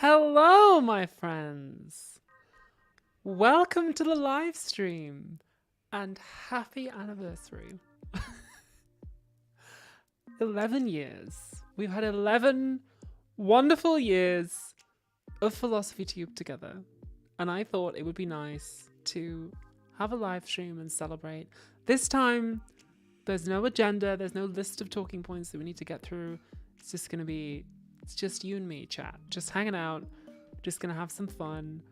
Hello, my friends. Welcome to the live stream and happy anniversary. 11 years. We've had 11 wonderful years of Philosophy Tube together. And I thought it would be nice to have a live stream and celebrate. This time, there's no agenda, there's no list of talking points that we need to get through. It's just going to be, it's just you and me, chat. Just hanging out, just going to have some fun,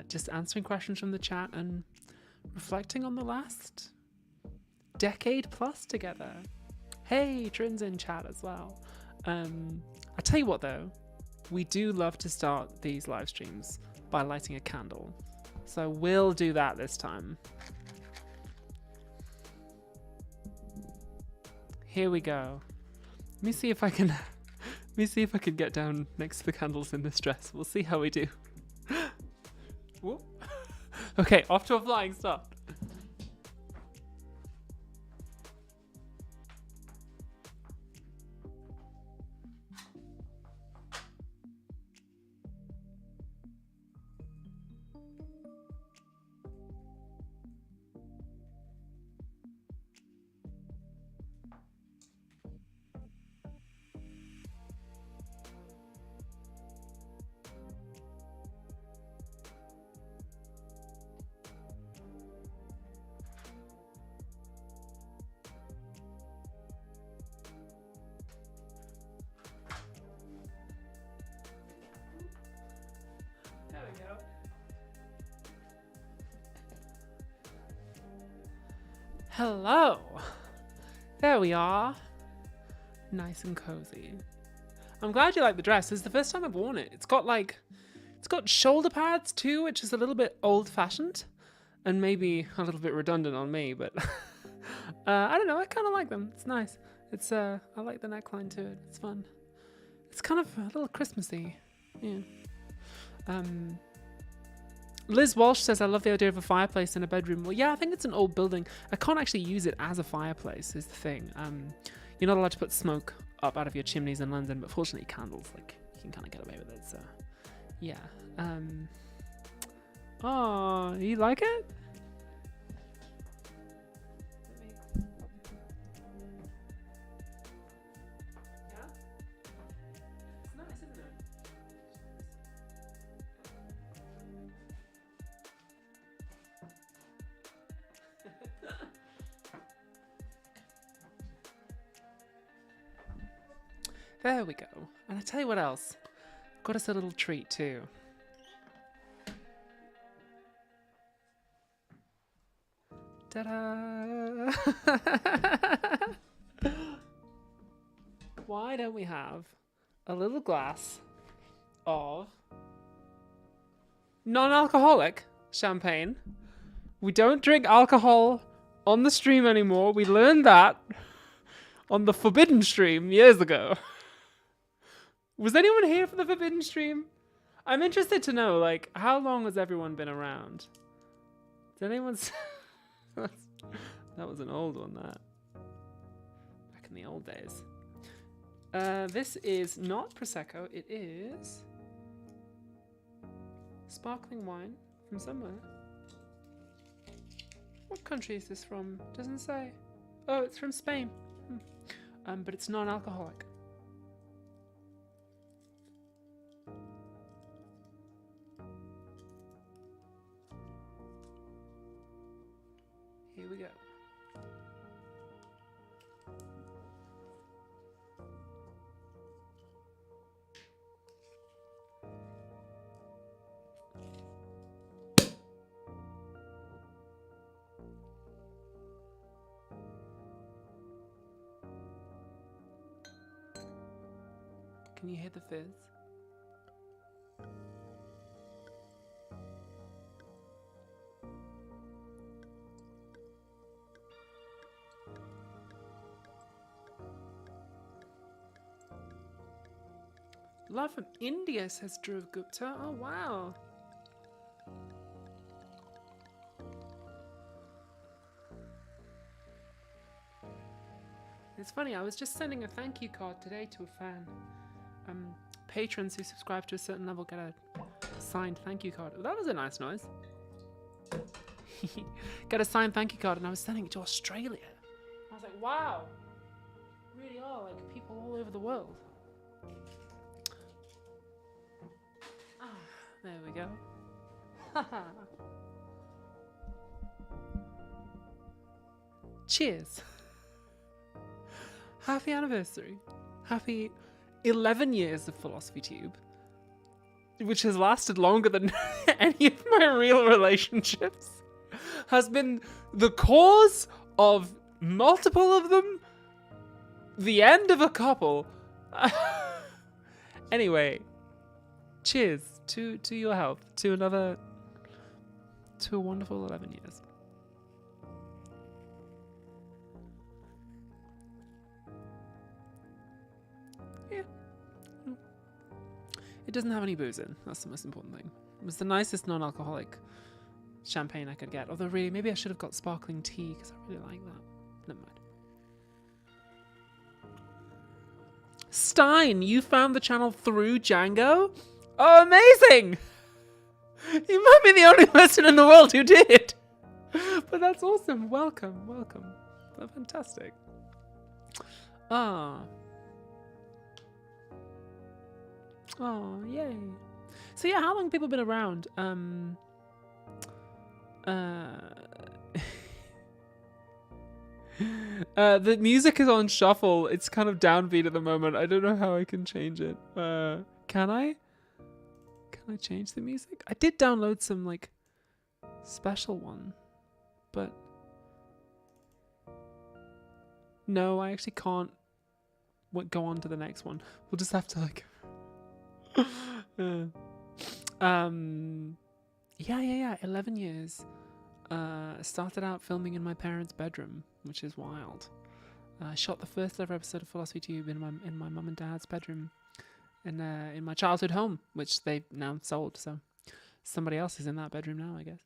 just answering questions from the chat and reflecting on the last decade plus together. Hey, Trin's in chat as well. I tell you what though, we do love to start these live streams by lighting a candle. So we'll do that this time. Here we go. Let me see if I can get down next to the candles in this dress. We'll see how we do. Whoop. Okay, off to a flying start. Hello. There we are. Nice and cozy. I'm glad you like the dress. This is the first time I've worn it. It's got shoulder pads too, which is a little bit old-fashioned and maybe a little bit redundant on me, but I don't know. I kind of like them. It's nice. It's I like the neckline to it. It's fun. It's kind of a little Christmassy. Yeah. Liz Walsh says, I love the idea of a fireplace in a bedroom. Well, yeah, I think it's an old building. I can't actually use it as a fireplace is the thing. You're not allowed to put smoke up out of your chimneys in London, but fortunately candles, like, you can kind of get away with it, so, yeah. Oh, you like it? Yeah? It's nice, isn't it? There we go. And I tell you what else. Got us a little treat too. Ta-da! Why don't we have a little glass of non-alcoholic champagne? We don't drink alcohol on the stream anymore. We learned that on the Forbidden stream years ago. Was anyone here for the Forbidden stream? I'm interested to know, like, how long has everyone been around? Did anyone... That was an old one, that. Back in the old days. This is not Prosecco. It is... sparkling wine from somewhere. What country is this from? Doesn't say. Oh, it's from Spain. But it's non-alcoholic. Here we go. Can you hear the fizz? Love from India, says Dhruv Gupta. Oh, wow. It's funny, I was just sending a thank you card today to a fan. patrons who subscribe to a certain level get a signed thank you card. Oh, that was a nice noise. Get a signed thank you card, and I was sending it to Australia. I was like, wow, really are like people all over the world. There we go. Cheers. Happy anniversary. Happy 11 years of Philosophy Tube, which has lasted longer than any of my real relationships, has been the cause of multiple of them, the end of a couple. Anyway, cheers to your health, to a wonderful 11 years. Yeah. It doesn't have any booze in. That's the most important thing. It was the nicest non-alcoholic champagne I could get. Although really, maybe I should have got sparkling tea because I really like that. Never mind. Stein, you found the channel through Django? Oh, amazing! You might be the only person in the world who did. But that's awesome. Welcome, welcome. That's fantastic. Ah. Oh, yay. So yeah, how long have people been around? The music is on shuffle. It's kind of downbeat at the moment. I don't know how I can change it. Can I? Can I change the music? I did download some like special one, but no, I actually can't go on to the next one. We'll just have to like yeah, 11 years. Started out filming in my parents' bedroom, which is wild. I shot the first ever episode of Philosophy Tube in my mum and dad's bedroom in my childhood home, which they've now sold, so somebody else is in that bedroom now, I guess.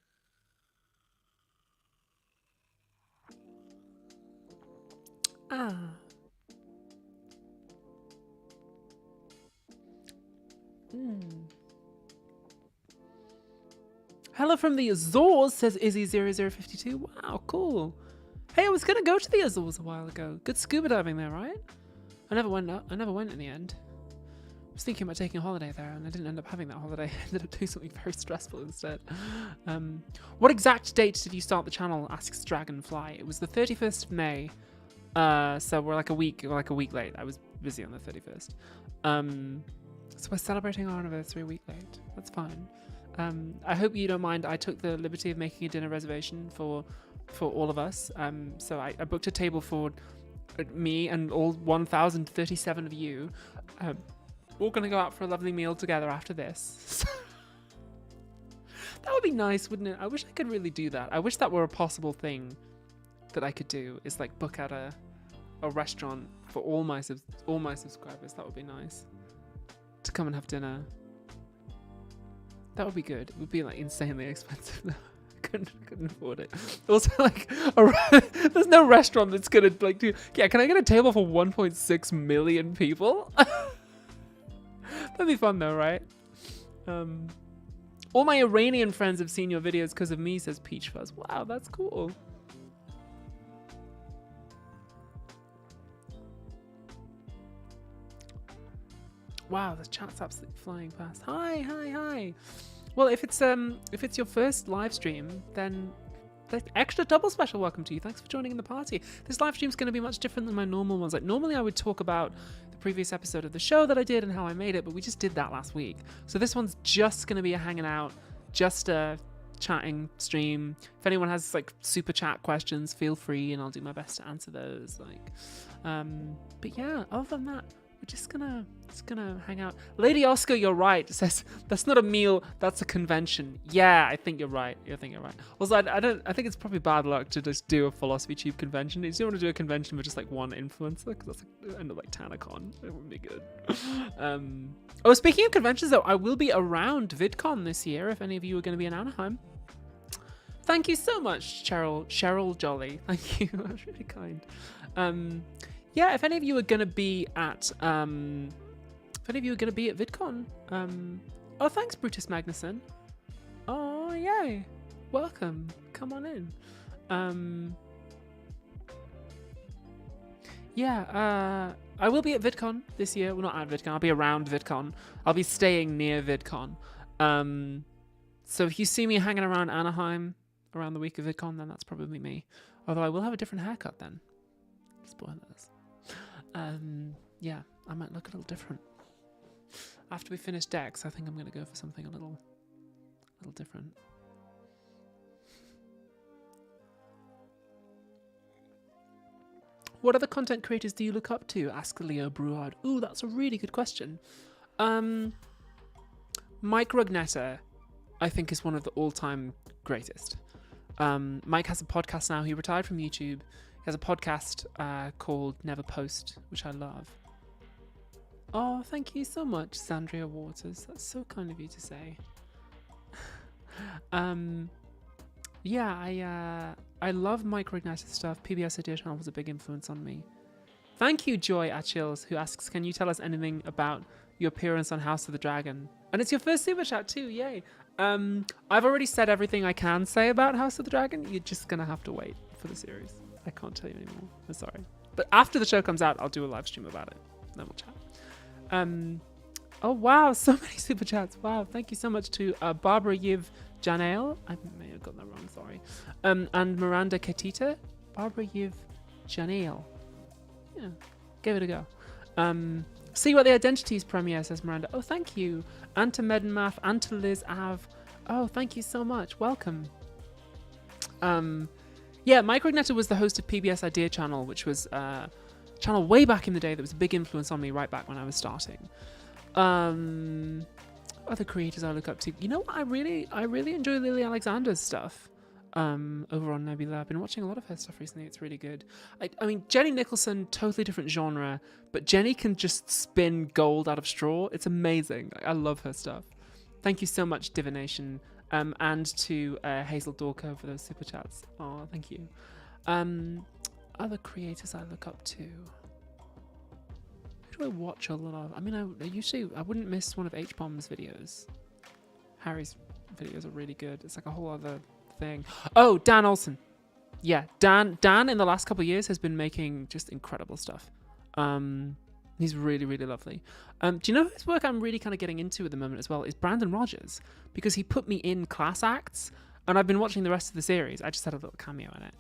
Hello from the Azores, says Izzy0052. Wow, cool. Hey, I was gonna go to the Azores a while ago. Good scuba diving there, right? I never went in the end. I was thinking about taking a holiday there, and I didn't end up having that holiday. I ended up doing something very stressful instead. What exact date did you start the channel? Asks Dragonfly. It was the 31st of May. So we're like a week late. I was busy on the 31st. So we're celebrating our anniversary a week late. That's fine. I hope you don't mind. I took the liberty of making a dinner reservation for all of us. So I booked a table for me and all 1,037 of you. We're going to go out for a lovely meal together after this. That would be nice, wouldn't it? I wish I could really do that. I wish that were a possible thing that I could do, is like book out a restaurant for all my subscribers. That would be nice. To come and have dinner. That would be good. It would be like insanely expensive though. Couldn't afford it. Also, like, there's no restaurant that's gonna like do. Yeah, can I get a table for 1.6 million people? That'd be fun though, right? All my Iranian friends have seen your videos because of me, says Peach Fuzz. Wow, that's cool. Wow, the chat's absolutely flying past. Hi. Well, if it's your first live stream, then the extra double special welcome to you. Thanks for joining in the party. This live stream's going to be much different than my normal ones. Like normally I would talk about the previous episode of the show that I did and how I made it, but we just did that last week. So this one's just going to be a hanging out, just a chatting stream. If anyone has like super chat questions, feel free and I'll do my best to answer those. Like, but yeah, other than that, we're just gonna hang out. Lady Oscar, you're right. Says that's not a meal, that's a convention. Yeah, I think you're right. Also, I think it's probably bad luck to just do a Philosophy Tube convention. You don't want to do a convention with just like one influencer, because that's like end up like TanaCon. It wouldn't be good. Oh, speaking of conventions though, I will be around VidCon this year. If any of you are going to be in Anaheim. Thank you so much, Cheryl Jolly. Thank you. That's really kind. Yeah, if any of you are going to be at if any of you are going to be at VidCon, oh, thanks, Brutus Magnuson. Oh, yay. Welcome. Come on in. Yeah, I will be at VidCon this year. Well, not at VidCon. I'll be around VidCon. I'll be staying near VidCon. So if you see me hanging around Anaheim around the week of VidCon, then that's probably me. Although I will have a different haircut then. Spoilers. Yeah, I might look a little different. After we finish Dex, I think I'm going to go for something a little different. What other content creators do you look up to? Ask Leo Bruard. Ooh, that's a really good question. Mike Rugnetta, I think, is one of the all-time greatest. Mike has a podcast now. He retired from YouTube. He has a podcast called Never Post, which I love. Oh, thank you so much, Zandria Waters. That's so kind of you to say. Yeah, I love Mike Rignetta's stuff. PBS Audition was a big influence on me. Thank you, Joy Achilles, who asks, can you tell us anything about your appearance on House of the Dragon? And it's your first super chat too, yay. I've already said everything I can say about House of the Dragon. You're just gonna have to wait for the series. I can't tell you anymore. I'm sorry. But after the show comes out, I'll do a live stream about it. Then we'll chat. Oh wow, so many super chats. Wow, thank you so much to Barbara Yiv Janail. I may have got that wrong, sorry. And Miranda Ketita. Barbara Yiv Janail. Yeah, give it a go. See what the Identities premiere, says Miranda. Oh, thank you. And to Medenmath and to Liz Av. Oh, thank you so much. Welcome. Yeah, Mike Rugnetta was the host of PBS Idea Channel, which was a channel way back in the day that was a big influence on me right back when I was starting. Other creators I look up to. You know what? I really enjoy Lily Alexander's stuff over on Nebula. I've been watching a lot of her stuff recently. It's really good. I mean, Jenny Nicholson, totally different genre, but Jenny can just spin gold out of straw. It's amazing. I love her stuff. Thank you so much, Divination. And to Hazel Dorco for those super chats. Oh, thank you. Other creators I look up to. Who do I watch a lot of? I mean, I wouldn't miss one of H-Bomb's videos. Harry's videos are really good. It's like a whole other thing. Oh, Dan Olsen. Yeah, Dan in the last couple of years has been making just incredible stuff. He's really, really lovely. Do you know whose work I'm really kind of getting into at the moment as well is Brandon Rogers, because he put me in Class Acts, and I've been watching the rest of the series. I just had a little cameo in it.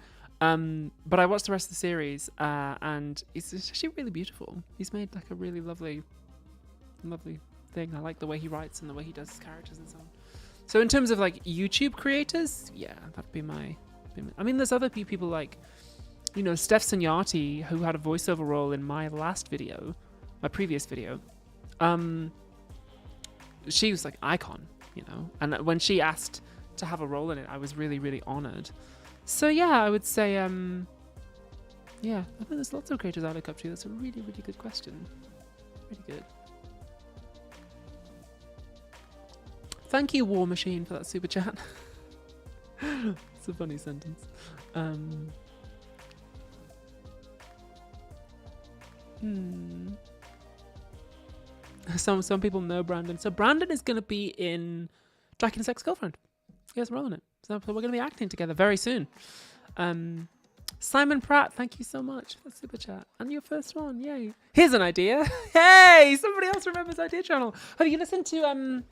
But I watched the rest of the series, and it's actually really beautiful. He's made like a really lovely thing. I like the way he writes and the way he does his characters and so on. So in terms of like YouTube creators, yeah, that'd be my I mean, there's other people like, you know, Steph Sanyati, who had a voiceover role in my previous video. She was like icon, you know, and when she asked to have a role in it, I was really, really honored. So yeah, I would say, yeah, I think there's lots of creators I look up to. That's a really, really good question. Really good. Thank you, War Machine, for that super chat. It's a funny sentence. Some people know Brandon. So Brandon is going to be in Dracula's Ex-Girlfriend. He has a role in it. So we're going to be acting together very soon. Simon Pratt, thank you so much for the super chat. And your first one, yay. Here's an idea. Hey, somebody else remembers Idea Channel. Have you listened to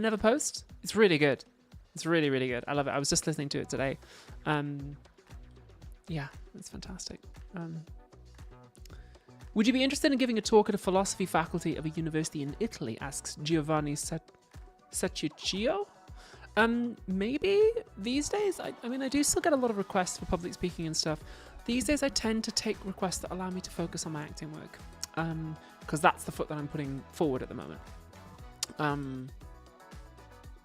Never Post? It's really good. It's really, really good. I love it. I was just listening to it today. Yeah, it's fantastic. Would you be interested in giving a talk at a philosophy faculty of a university in Italy? Asks Giovanni Secchiccio. Maybe these days. I mean, I do still get a lot of requests for public speaking and stuff. These days, I tend to take requests that allow me to focus on my acting work, because that's the foot that I'm putting forward at the moment.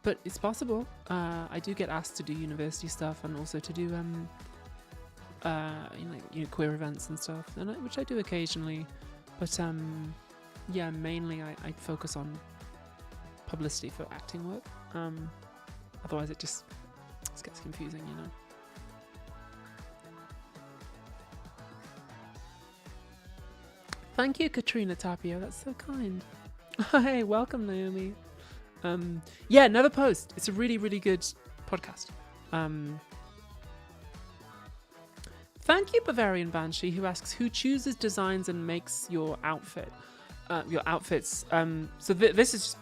But it's possible. I do get asked to do university stuff and also to do queer events and stuff, which I do occasionally. But yeah, mainly I focus on publicity for acting work. Otherwise, it just gets confusing, you know. thank you, Katrina Tapio. That's so kind. Hey, welcome, Naomi. Yeah, Never Post. It's a really, really good podcast. Thank you, Bavarian Banshee, who asks who chooses designs and makes your outfit, your outfits. So this is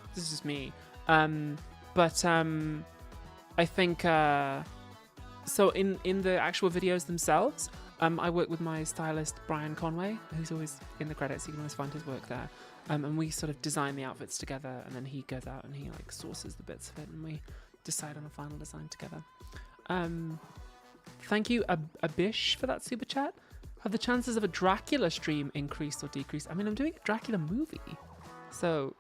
me. But I think so. In the actual videos themselves, I work with my stylist Brian Conway, who's always in the credits. You can always find his work there. And we sort of design the outfits together, and then he goes out and he like sources the bits of it, and we decide on a final design together. Thank you, Abish, for that super chat. Have the chances of a Dracula stream increased or decreased? I mean, I'm doing a Dracula movie, so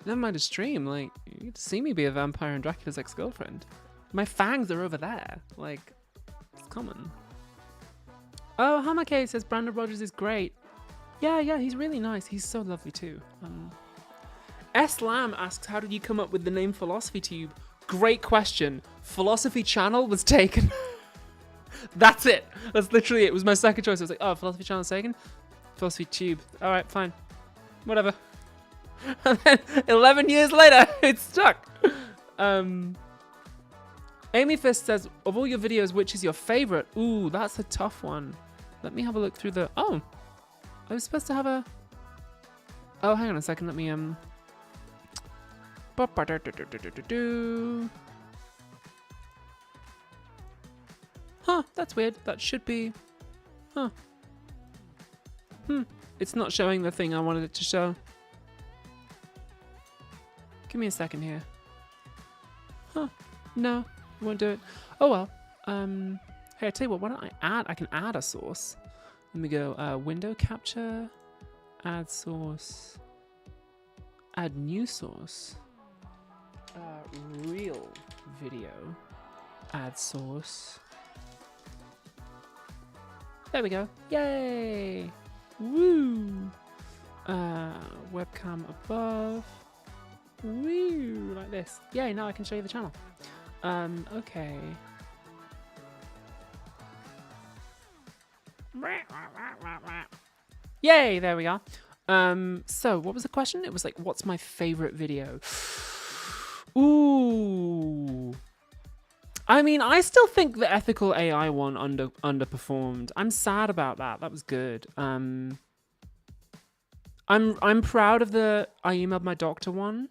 never mind a stream. Like, you get to see me be a vampire and Dracula's ex-girlfriend. My fangs are over there. Like, it's common. Oh, Hamake says Brandon Rogers is great. Yeah, he's really nice. He's so lovely too. S. Lamb asks, how did you come up with the name Philosophy Tube? Great question. Philosophy Channel was taken. That's it. That's literally it. It was my second choice. I was like, oh, Philosophy Channel is taken. Philosophy Tube. All right, fine. Whatever. And then 11 years later, it's stuck. Amy Fist says, of all your videos, which is your favorite? Ooh, that's a tough one. Let me have a look through the... Oh, I was supposed to have a... Oh, hang on a second. Let me... Huh, that's weird. That should be... Huh. It's not showing the thing I wanted it to show. Give me a second here. Huh. No, won't do it. Oh well. Hey, I tell you what, why don't I add... I can add a source. Let me go, window capture, add source, add new source, real video, add source. There we go. Yay! Woo! Webcam above. Woo! Like this. Yay, now I can show you the channel. Okay. Yay, there we are. So what was the question? It was like, what's my favorite video? Ooh. I mean, I still think the ethical AI one underperformed. I'm sad about that. That was good. I'm proud of the I emailed my doctor one.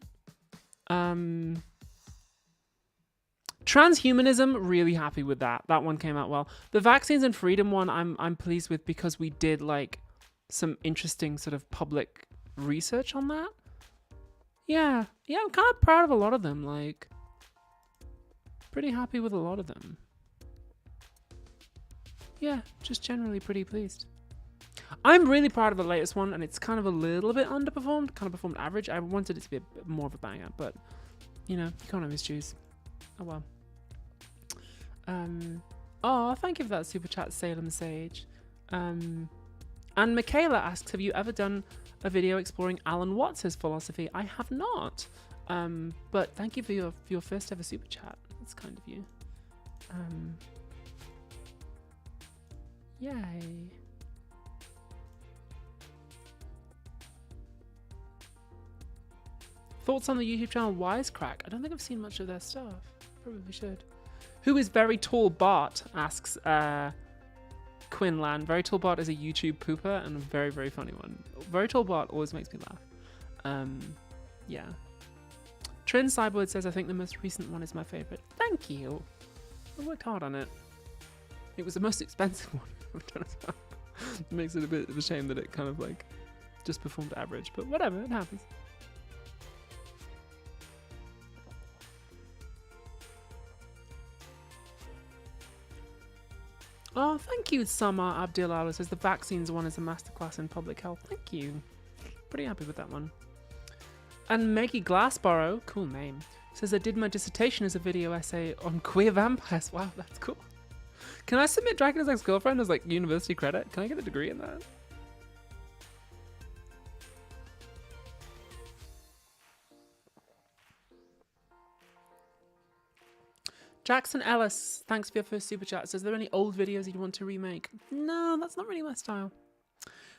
Transhumanism, really happy with that. That one came out well. The vaccines and freedom one, I'm pleased with because we did like some interesting sort of public research on that. Yeah, I'm kind of proud of a lot of them. Like, pretty happy with a lot of them. Yeah, just generally pretty pleased. I'm really proud of the latest one, and it's kind of a little bit underperformed, kind of performed average. I wanted it to be a bit more of a banger, but you know, you can't always choose. Oh well. Oh, thank you for that super chat, Salem Sage. And Michaela asks, have you ever done a video exploring Alan Watts' philosophy? I have not. But thank you for your first ever super chat. That's kind of you. Yay. Thoughts on the YouTube channel Wisecrack? I don't think I've seen much of their stuff. Probably should. Who is Very Tall Bart? Asks Quinlan. Very Tall Bart is a YouTube pooper and a very, very funny one. Very Tall Bart always makes me laugh. Yeah. Trin Cyborg says, I think the most recent one is my favorite. Thank you. I worked hard on it. It was the most expensive one I've done as well. It makes it a bit of a shame that it kind of like just performed average, but whatever, it happens. Oh, thank you, Sama Abdilala says the vaccines one is a masterclass in public health. Thank you. Pretty happy with that one. And Maggie Glassborough, cool name, says I did my dissertation as a video essay on queer vampires. Wow, that's cool. Can I submit Dracula's Ex-Girlfriend as like university credit? Can I get a degree in that? Jackson Ellis, thanks for your first super chat. Says, are there any old videos you'd want to remake? No, that's not really my style.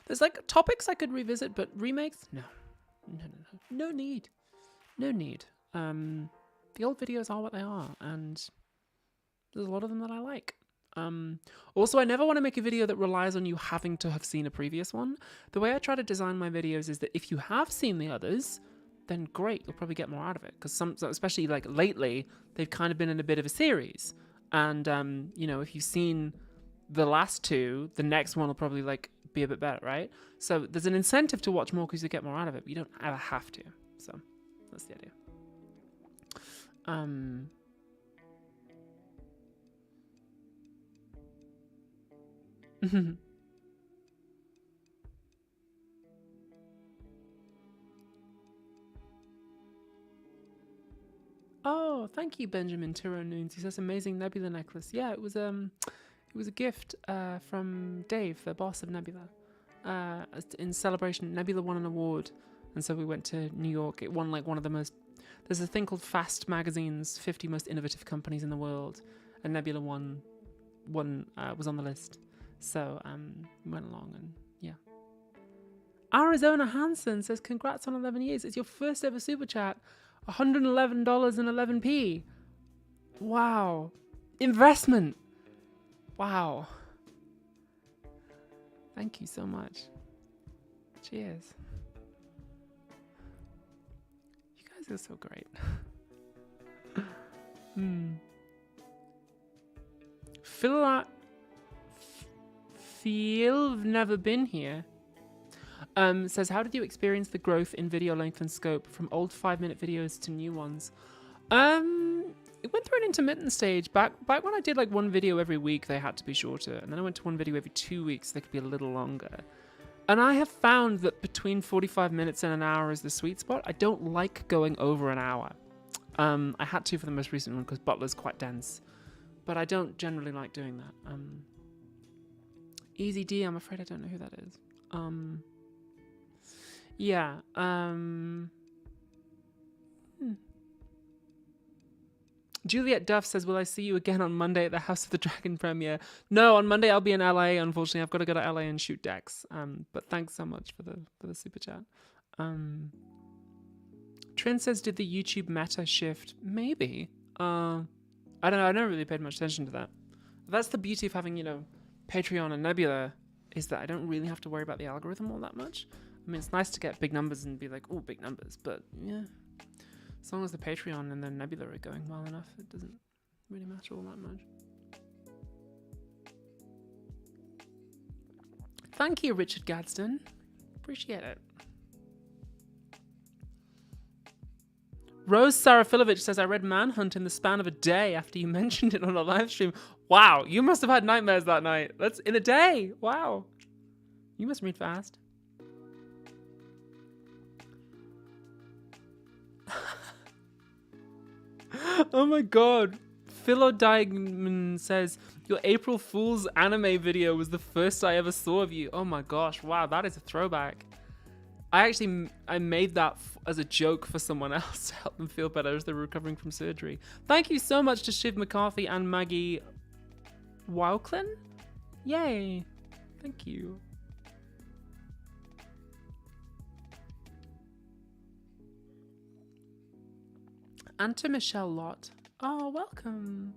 There's like topics I could revisit, but remakes, no. No need. No need. The old videos are what they are, and there's a lot of them that I like. Also, I never want to make a video that relies on you having to have seen a previous one. The way I try to design my videos is that if you have seen the others, then great, you'll probably get more out of it. Because some, especially like lately, they've kind of been in a bit of a series. And, you know, if you've seen the last two, the next one will probably like be a bit better, right? So there's an incentive to watch more because you get more out of it, but you don't ever have to. So that's the idea. Oh, thank you, Benjamin Tiro Noons. He says amazing Nebula necklace. Yeah, it was a gift from Dave, the boss of Nebula. In celebration, Nebula won an award, and so we went to New York. It won like one of the most. There's a thing called Fast Magazine's 50 most innovative companies in the world, and Nebula was on the list. So went along and yeah. Arizona Hansen says congrats on 11 years. It's your first ever super chat. $111.11p. Wow. Investment. Wow. Thank you so much. Cheers. You guys are so great. Phil've never been here. Says, how did you experience the growth in video length and scope from old 5-minute videos to new ones? It went through an intermittent stage. Back when I did like one video every week, they had to be shorter. And then I went to one video every 2 weeks, they could be a little longer. And I have found that between 45 minutes and an hour is the sweet spot. I don't like going over an hour. I had to for the most recent one because Butler's quite dense. But I don't generally like doing that. Easy D, I'm afraid I don't know who that is. Yeah. Juliet Duff says, will I see you again on Monday at the House of the Dragon premiere? No, on Monday I'll be in LA. Unfortunately, I've got to go to LA and shoot decks. But thanks so much for the super chat. Trin says, did the YouTube meta shift? Maybe. I don't know. I never really paid much attention to that. That's the beauty of having, you know, Patreon and Nebula, is that I don't really have to worry about the algorithm all that much. I mean, it's nice to get big numbers and be like, oh, big numbers. But yeah, as long as the Patreon and the Nebula are going well enough, it doesn't really matter all that much. Thank you, Richard Gadsden. Appreciate it. Rose Sarafilovich says, I read Manhunt in the span of a day after you mentioned it on a live stream. Wow, you must have had nightmares that night. That's in a day. Wow. You must read fast. Oh my god. Philodiamond says, your April Fool's anime video was the first I ever saw of you. Oh my gosh. Wow, that is a throwback. I made that as a joke for someone else to help them feel better as they're recovering from surgery. Thank you so much to Shiv McCarthy and Maggie Wowklin. Yay. Thank you. And to Michelle Lott. Oh, welcome.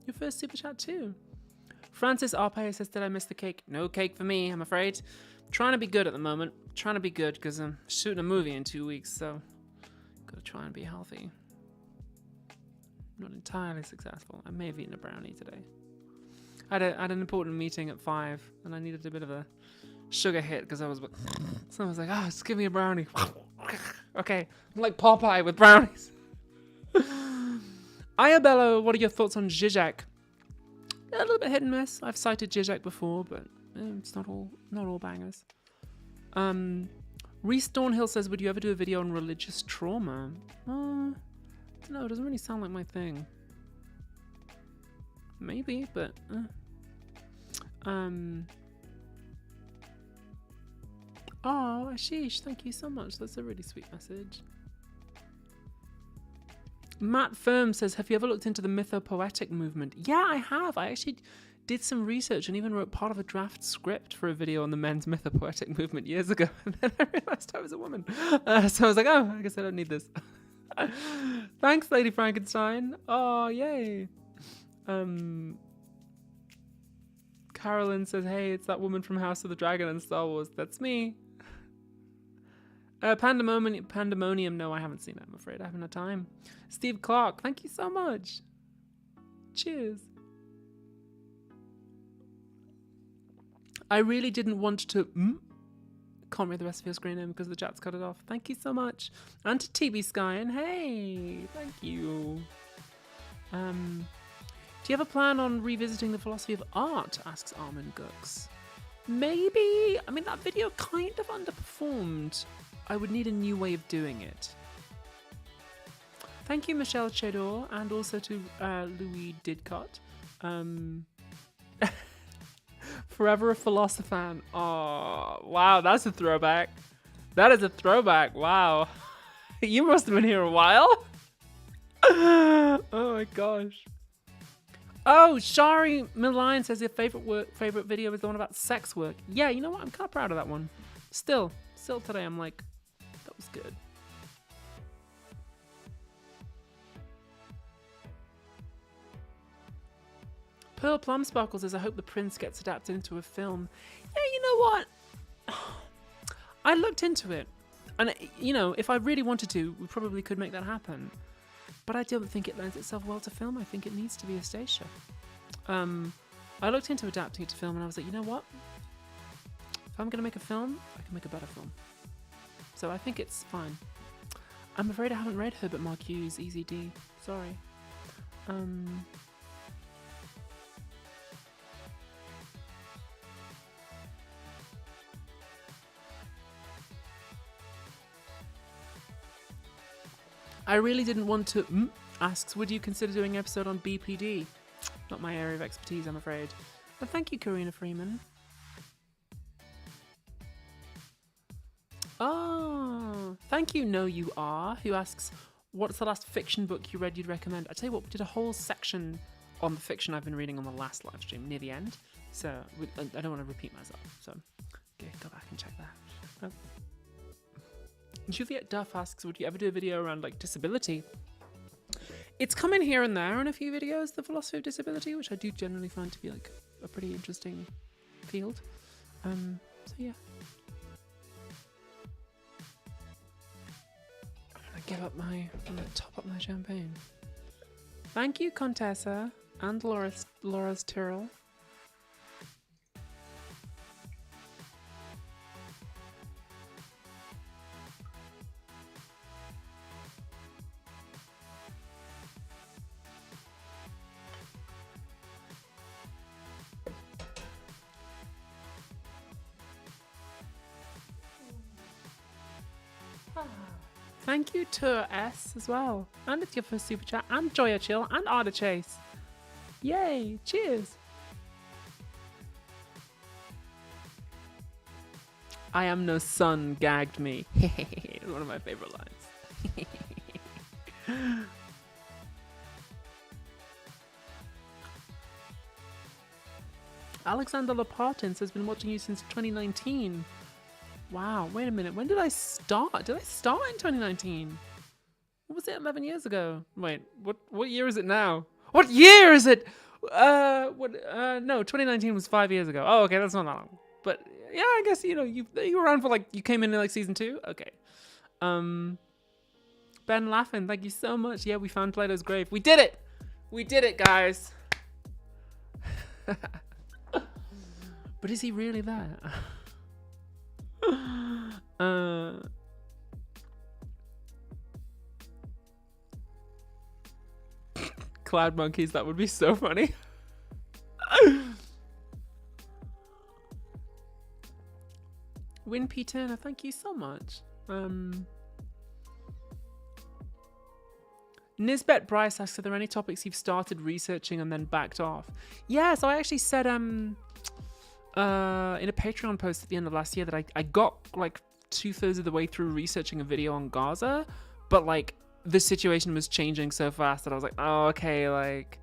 Your first super chat too. Francis Arpaio says, did I miss the cake? No cake for me, I'm afraid. Trying to be good at the moment. Trying to be good because I'm shooting a movie in 2 weeks, so gotta try and be healthy. Not entirely successful. I may have eaten a brownie today. I had an important meeting at 5 and I needed a bit of a sugar hit because I was like, oh, just give me a brownie. Okay, I'm like Popeye with brownies. Ayabello, what are your thoughts on Zizek? A little bit hit and miss. I've cited Zizek before, but it's not all bangers. Reese Thornhill says, would you ever do a video on religious trauma? I don't know, it doesn't really sound like my thing. Maybe, but oh, Ashish, thank you so much. That's a really sweet message. Matt Firm says, have you ever looked into the mythopoetic movement? Yeah, I have. I actually did some research and even wrote part of a draft script for a video on the men's mythopoetic movement years ago. And then I realized I was a woman. So I was like, oh, I guess I don't need this. Thanks, Lady Frankenstein. Oh, yay. Carolyn says, hey, it's that woman from House of the Dragon and Star Wars. That's me. Pandemonium. No, I haven't seen it, I'm afraid. I haven't had time. Steve Clark, thank you so much. Cheers. I really didn't want to... Can't read the rest of your screen name because the chat's cut it off. Thank you so much. And to TB Sky, and hey, thank you. Do you have a plan on revisiting the philosophy of art? Asks Armin Gux. Maybe. I mean, that video kind of underperformed. I would need a new way of doing it. Thank you, Michelle Chedor, and also to Louis Didcott. Forever a philosopher. Oh, wow, that's a throwback. That is a throwback. Wow. You must have been here a while. Oh my gosh. Oh, Shari Milan says your favorite video is the one about sex work. Yeah, you know what? I'm kind of proud of that one. Still today, I'm like, that was good. Pearl Plum Sparkle says, I hope The Prince gets adapted into a film. Yeah, you know what? I looked into it. And, you know, if I really wanted to, we probably could make that happen. But I don't think it lends itself well to film. I think it needs to be a stage show. I looked into adapting it to film and I was like, you know what? If I'm going to make a film, I can make a better film. So I think it's fine. I'm afraid I haven't read Herbert Marcuse's Easy D. Sorry. I really didn't want to... asks, would you consider doing an episode on BPD? Not my area of expertise, I'm afraid. But thank you, Karina Freeman. Oh, thank you, No You Are, who asks, what's the last fiction book you read you'd recommend? I tell you what, we did a whole section on the fiction I've been reading on the last live stream near the end. So I don't want to repeat myself. So okay, go back and check that. Oh. Juliet Duff asks, would you ever do a video around like disability? It's come in here and there in a few videos, the philosophy of disability, which I do generally find to be like a pretty interesting field. So yeah. I'm gonna top up my champagne. Thank you, Contessa and Laura's Tyrrell. Thank you to S as well. And it's your first super chat. And Joya Chill and Arda Chase. Yay. Cheers. I am no son gagged me. One of my favorite lines. Alexander Lapartins has been watching you since 2019. Wow, wait a minute. When did I start? Did I start in 2019? What was it 11 years ago? Wait, what year is it now? What year is it? No, 2019 was 5 years ago. Oh, okay, that's not that long. But yeah, I guess, you know, you were around for like, you came in like season 2? Okay. Ben Laughin, thank you so much. Yeah, we found Plato's grave. We did it! We did it, guys. But is he really there? Cloud monkeys, that would be so funny. Win P. Turner, thank you so much. Nisbet Bryce asks, are there any topics you've started researching and then backed off? Yeah, so I actually said in a Patreon post at the end of last year that I got like 2/3 of the way through researching a video on Gaza, but like the situation was changing so fast that I was like, oh, okay, like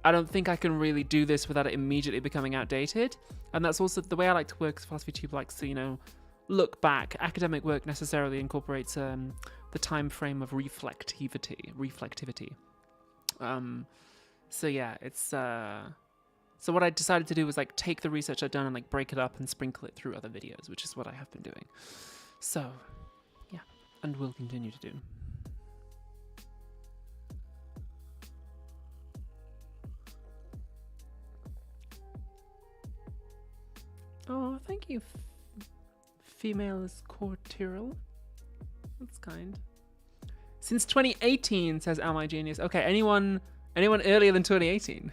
I don't think I can really do this without it immediately becoming outdated. And that's also the way I like to work. Philosophy Tube likes to, you know, look back. Academic work necessarily incorporates the time frame of reflectivity. So yeah, it's so what I decided to do was like take the research I've done and like break it up and sprinkle it through other videos, which is what I have been doing. So yeah, and will continue to do. Oh, thank you, female is cortiral. That's kind. Since 2018, says Am I Genius. Okay, anyone earlier than 2018?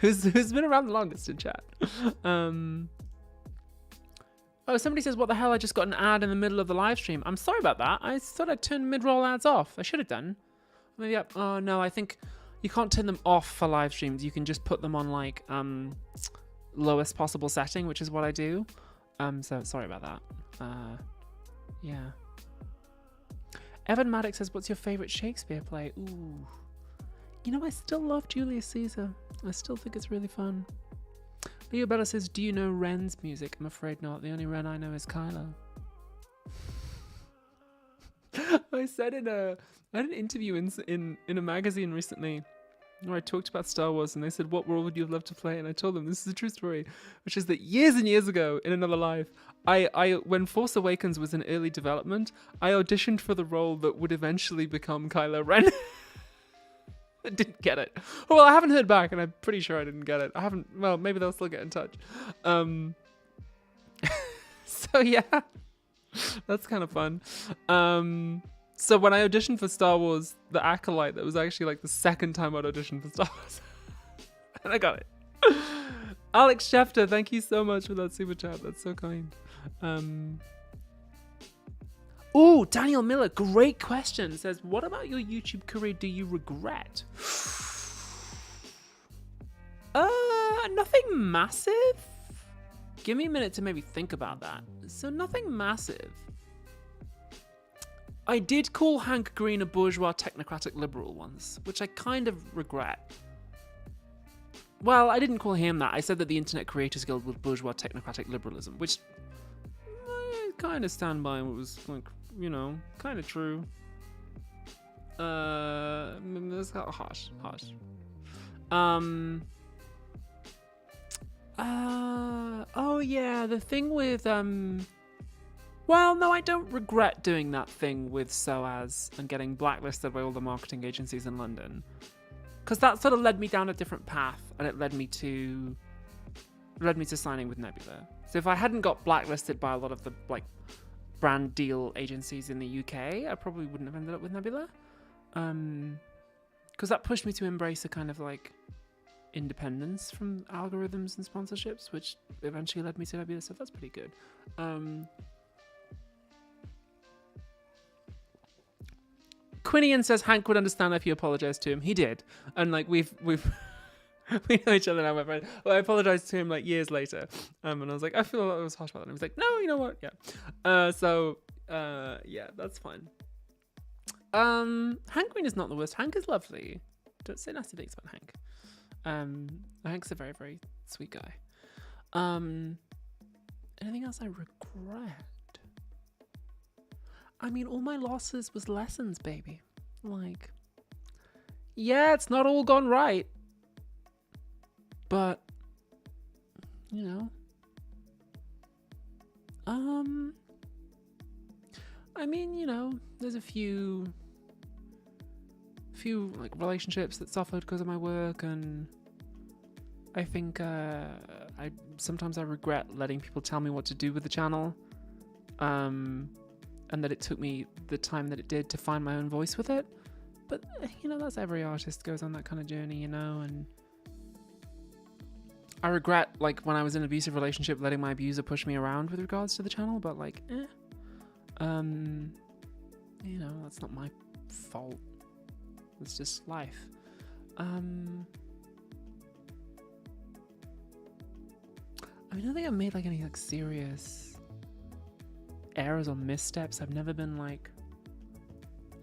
who's been around the longest in chat? Oh, somebody says, what the hell, I just got an ad in the middle of the live stream. I'm sorry about that. I thought I'd turn mid-roll ads off. I should have done. Maybe oh no, I think you can't turn them off for live streams. You can just put them on like lowest possible setting, which is what I do. So sorry about that. Yeah. Evan Maddox says, what's your favorite Shakespeare play? Ooh. You know, I still love Julius Caesar. I still think it's really fun. Leo Bella says, do you know Ren's music? I'm afraid not. The only Ren I know is Kylo. I said I had an interview in a magazine recently where I talked about Star Wars, and they said, what role would you love to play? And I told them, this is a true story, which is that years and years ago in another life, when Force Awakens was in early development, I auditioned for the role that would eventually become Kylo Ren. I didn't get it. Well, I haven't heard back, and I'm pretty sure I didn't get it. Well, maybe they'll still get in touch. So yeah, that's kind of fun. So when I auditioned for Star Wars, The Acolyte, that was actually like the second time I'd auditioned for Star Wars. And I got it. Alex Schefter, thank you so much for that super chat. That's so kind. Oh, Daniel Miller, great question. Says, what about your YouTube career do you regret? Nothing massive. Give me a minute to maybe think about that. So nothing massive. I did call Hank Green a bourgeois technocratic liberal once, which I kind of regret. Well, I didn't call him that. I said that the Internet Creators Guild was bourgeois technocratic liberalism, which I kind of stand by. It was like, you know, kind of true. That's harsh. Oh yeah, the thing with well, no, I don't regret doing that thing with SOAS and getting blacklisted by all the marketing agencies in London, because that sort of led me down a different path, and it led me to signing with Nebula. So if I hadn't got blacklisted by a lot of the like brand deal agencies in the UK, I probably wouldn't have ended up with Nebula, because that pushed me to embrace a kind of like independence from algorithms and sponsorships, which eventually led me to Nebula. So that's pretty good. Quinian says Hank would understand if you apologized to him. He did, and like we've we know each other now, my friend. Well, I apologized to him like years later, and I was like, I feel like I was harsh about that. And he was like, no, you know what? Yeah. Yeah, that's fine. Hank Green is not the worst. Hank is lovely. Don't say nasty things about Hank. Hank's a very, very sweet guy. Anything else I regret? I mean, all my losses was lessons, baby. Like, yeah, it's not all gone right, but you know, I mean, you know, there's a few like relationships that suffered because of my work, and I think sometimes I regret letting people tell me what to do with the channel, and that it took me the time that it did to find my own voice with it. But you know, that's every artist goes on that kind of journey, you know. And I regret, like, when I was in an abusive relationship, letting my abuser push me around with regards to the channel, but like, you know, that's not my fault. It's just life. I mean, I don't think I've made like any like serious errors or missteps. I've never been like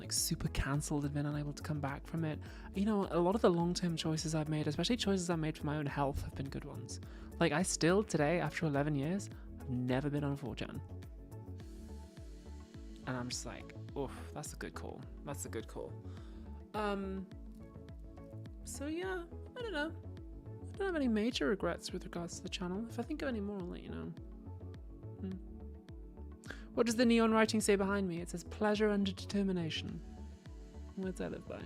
like super cancelled and been unable to come back from it. You know, a lot of the long-term choices I've made, especially choices I've made for my own health, have been good ones. Like, I still today, after 11 years, I've never been on 4chan. And I'm just like, oof, that's a good call. That's a good call. So yeah, I don't know. I don't have any major regrets with regards to the channel. If I think of any more, I'll let you know. What does the neon writing say behind me? It says pleasure and determination. Words I live by.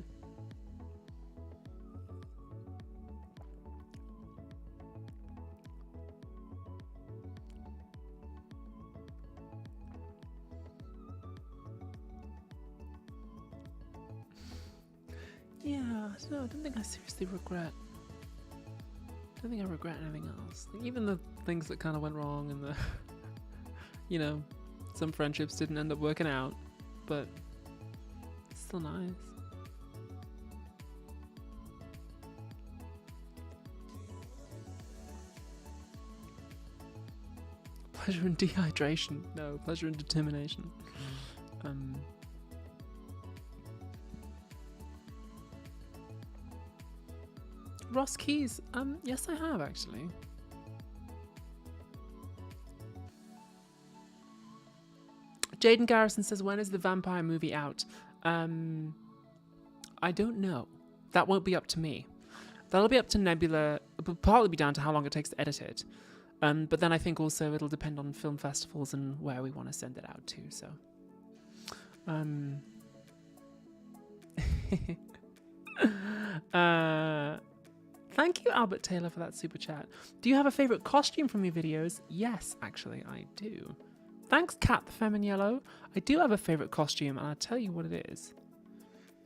Yeah, no, I don't think I seriously regret. I don't think I regret anything else. Like, even the things that kind of went wrong and the, you know, some friendships didn't end up working out, but it's still nice. Pleasure and dehydration. No, pleasure and determination. Ross Keys. Yes, I have actually. Jaden Garrison says, when is the vampire movie out? I don't know. That won't be up to me. That'll be up to Nebula. It'll partly be down to how long it takes to edit it. But then I think also it'll depend on film festivals and where we want to send it out to. So, thank you, Albert Taylor, for that super chat. Do you have a favorite costume from your videos? Yes, actually, I do. Thanks, Cat the Femme in Yellow. I do have a favorite costume, and I'll tell you what it is.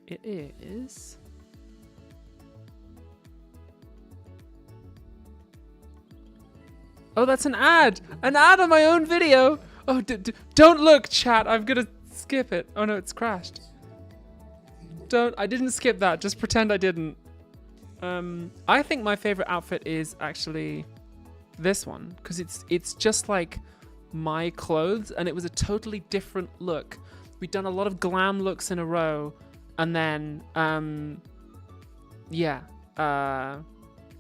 It is... Oh, that's an ad! An ad on my own video! Oh, don't look, chat. I'm gonna skip it. Oh no, it's crashed. I didn't skip that. Just pretend I didn't. I think my favorite outfit is actually this one, because it's just like my clothes, and it was a totally different look. We'd done a lot of glam looks in a row, and then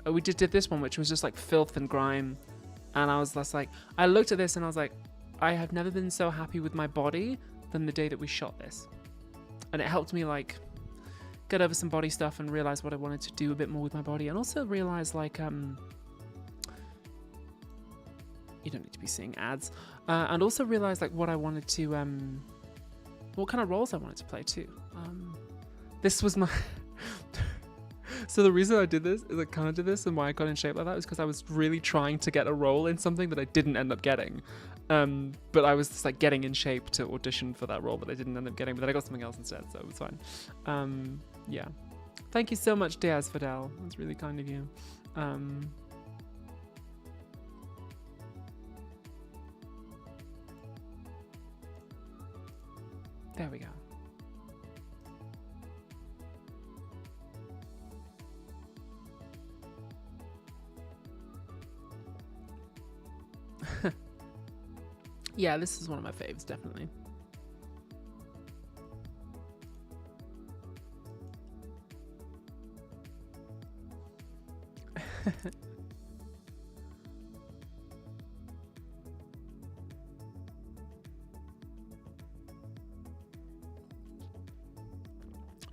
we just did this one, which was just like filth and grime. And I was just like, I looked at this and I was like, I have never been so happy with my body than the day that we shot this. And it helped me like get over some body stuff and realize what I wanted to do a bit more with my body, and also realize like you don't need to be seeing ads, and also realize like what I wanted to what kind of roles I wanted to play too. This was my so the reason I did this is I kind of did this, and why I got in shape like that was because I was really trying to get a role in something that I didn't end up getting. But I was just like getting in shape to audition for that role, but I didn't end up getting, but then I got something else instead, so it was fine. Yeah. Thank you so much, Diaz Fidel. That's really kind of you. There we go. Yeah, this is one of my faves, definitely.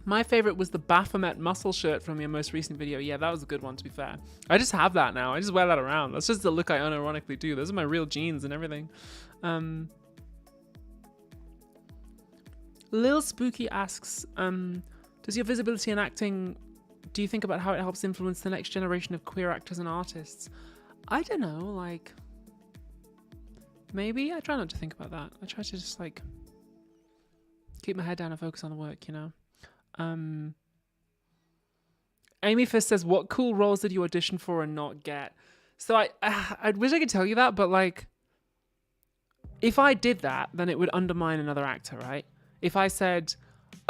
My favorite was the Baphomet muscle shirt from your most recent video. Yeah, that was a good one, to be fair. I just have that now. I just wear that around. That's just the look I unironically do. Those are my real jeans and everything. Lil Spooky asks, does your visibility in acting, do you think about how it helps influence the next generation of queer actors and artists? I don't know, like, maybe. I try not to think about that. I try to just like keep my head down and focus on the work, you know? Amy Fist says, what cool roles did you audition for and not get? So I wish I could tell you that, but like, if I did that, then it would undermine another actor, right? If I said,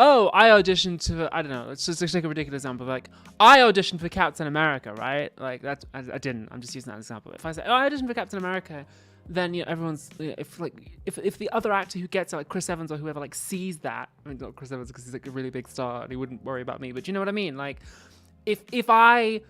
oh, I auditioned to, I don't know, let's just take a ridiculous example. Like, I auditioned for Captain America, right? Like, that's, I didn't, I'm just using that as an example. If I say, oh, I auditioned for Captain America, then everyone's if the other actor who gets it, like Chris Evans or whoever, like sees that. I mean, not Chris Evans because he's like a really big star and he wouldn't worry about me. But you know what I mean? Like, if I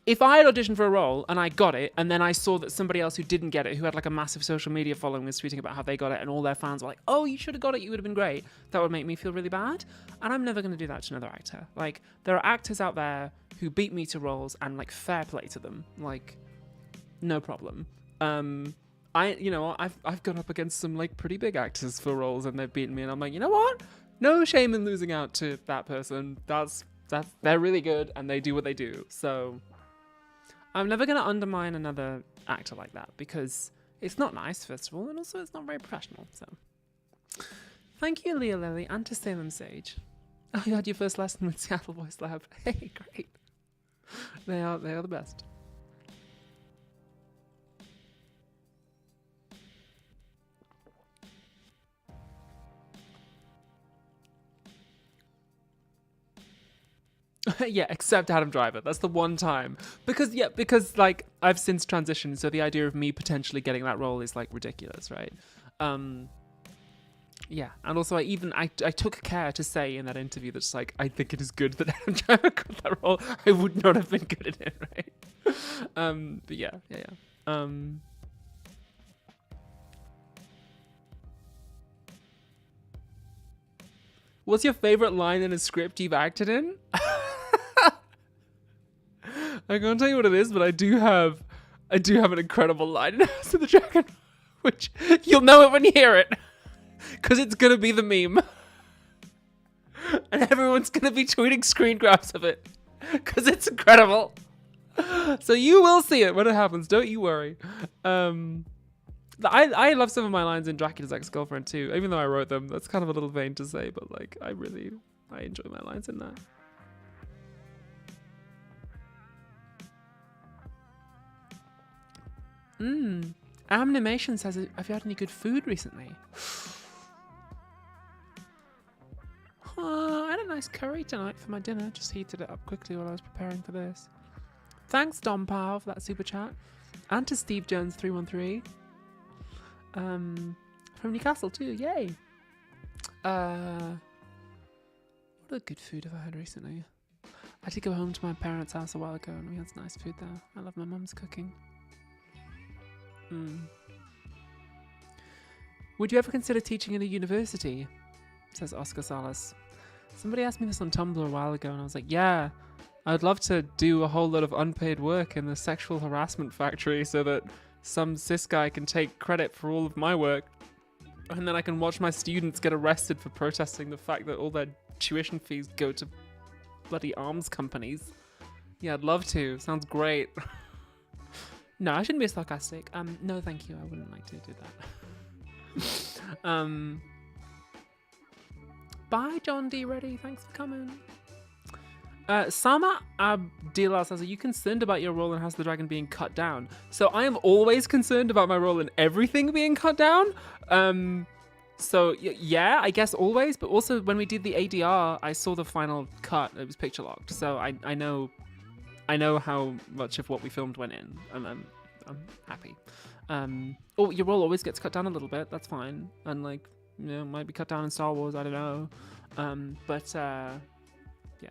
had auditioned for a role and I got it, and then I saw that somebody else who didn't get it, who had like a massive social media following, was tweeting about how they got it, and all their fans were like, "Oh, you should have got it. You would have been great." That would make me feel really bad, and I'm never going to do that to another actor. Like, there are actors out there who beat me to roles, and like, fair play to them. Like, no problem. I've gone up against some like pretty big actors for roles, and they've beaten me, and I'm like, you know what? No shame in losing out to that person. They're really good, and they do what they do. So I'm never going to undermine another actor like that, because it's not nice, first of all, and also it's not very professional. So thank you, Leah Lily, and to Salem Sage. Oh, you had your first lesson with Seattle Voice Lab. Hey, great. They are the best. Yeah, except Adam Driver. That's the one time. Because like I've since transitioned, so the idea of me potentially getting that role is like ridiculous, right? Yeah, and also I took care to say in that interview that's like, I think it is good that Adam Driver got that role. I would not have been good at it, right? But yeah. What's your favorite line in a script you've acted in? I can't tell you what it is, but I do have an incredible line in House of the Dragon, which you'll know it when you hear it, because it's gonna be the meme, and everyone's gonna be tweeting screen grabs of it, because it's incredible. So you will see it when it happens. Don't you worry. I love some of my lines in Dracula's Ex-Girlfriend too, even though I wrote them. That's kind of a little vain to say, but like I enjoy my lines in that. Animation says, have you had any good food recently? I had a nice curry tonight for my dinner. Just heated it up quickly while I was preparing for this. Thanks, Dom Pow, for that super chat. And to Steve Jones 313. From Newcastle too, yay. What a good food have I had recently? I did go home to my parents' house a while ago and we had some nice food there. I love my mum's cooking. Would you ever consider teaching in a university? Says Oscar Salas. Somebody asked me this on Tumblr a while ago and I was like, yeah, I'd love to do a whole lot of unpaid work in the sexual harassment factory so that some cis guy can take credit for all of my work, and then I can watch my students get arrested for protesting the fact that all their tuition fees go to bloody arms companies. Yeah, I'd love to. Sounds great. No, I shouldn't be sarcastic. No, thank you. I wouldn't like to do that. Bye, John D. Reddy. Thanks for coming. Sama Abdillah says, are you concerned about your role in House of the Dragon being cut down? So I am always concerned about my role in everything being cut down. So yeah, I guess always. But also when we did the ADR, I saw the final cut. It was picture locked. So I know how much of what we filmed went in. I'm happy. Your role always gets cut down a little bit. That's fine. And like, might be cut down in Star Wars. I don't know. Yeah.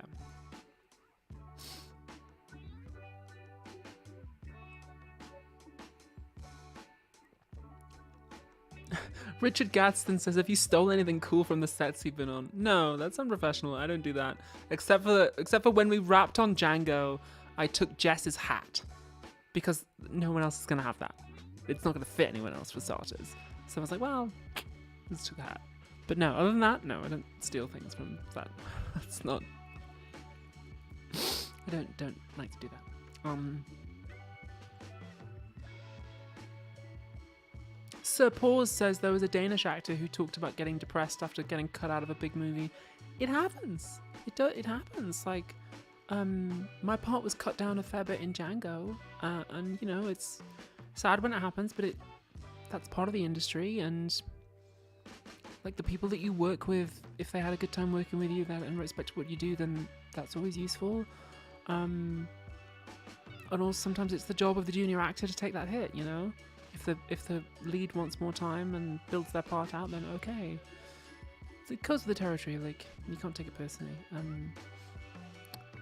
Richard Gadsden says, have you stolen anything cool from the sets you've been on? No, that's unprofessional. I don't do that. Except for when we wrapped on Django, I took Jess's hat. Because no one else is going to have that. It's not going to fit anyone else for starters. So I was like, well, let's took a hat. But no, other than that, no, I don't steal things from that. That's not... I don't like to do that. Sir Pause says there was a Danish actor who talked about getting depressed after getting cut out of a big movie. It happens. It happens. Like, my part was cut down a fair bit in Django, and it's sad when it happens, but that's part of the industry, and like the people that you work with, if they had a good time working with you and respect what you do, then that's always useful. And also sometimes it's the job of the junior actor to take that hit, if the lead wants more time and builds their part out, then okay. It goes with the territory. Like, you can't take it personally.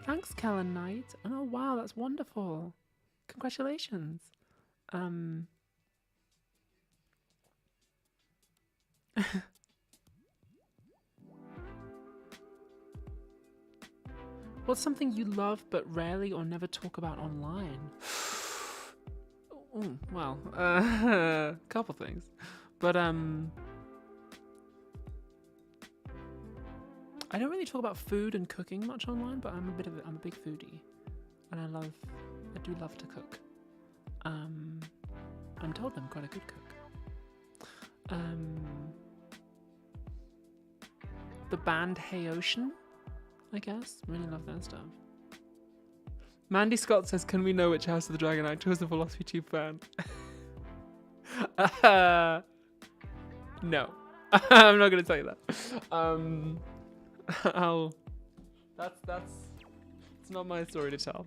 Thanks, Kellen Knight. Oh wow, that's wonderful. Congratulations. What's something you love but rarely or never talk about online? Well, a couple things, but I don't really talk about food and cooking much online. But I'm a big foodie, and I do love to cook. I'm told I'm quite a good cook. The band Hey Ocean, I guess. Really love their stuff. Mandy Scott says, can we know which House of the Dragon actor was a Philosophy Tube fan? No. I'm not going to tell you that. It's not my story to tell.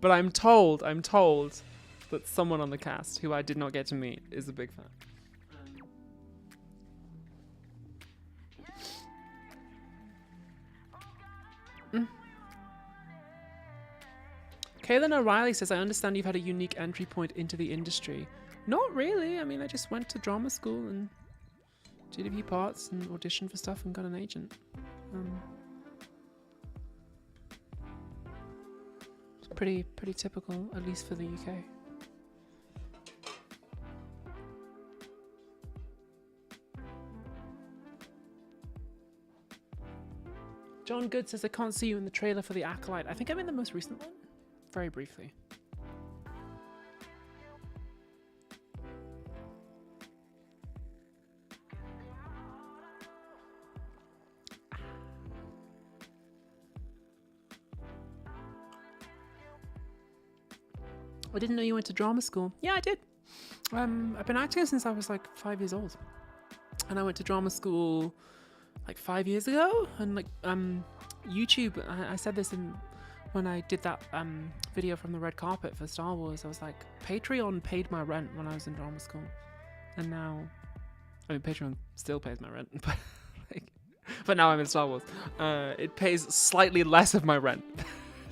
But I'm told that someone on the cast, who I did not get to meet, is a big fan. Kaylin O'Reilly says, I understand you've had a unique entry point into the industry. Not really. I mean, I just went to drama school and did a few parts and auditioned for stuff and got an agent. It's pretty typical, at least for the UK. John Good says, I can't see you in the trailer for The Acolyte. I think I'm in the most recent one. Very briefly. I didn't know you went to drama school. Yeah, I did. I've been acting since I was like 5 years old. And I went to drama school like 5 years ago. And like YouTube, I said this when I did that video from the red carpet for Star Wars. I was like, Patreon paid my rent when I was in drama school. And now, I mean, Patreon still pays my rent. But now I'm in Star Wars. It pays slightly less of my rent.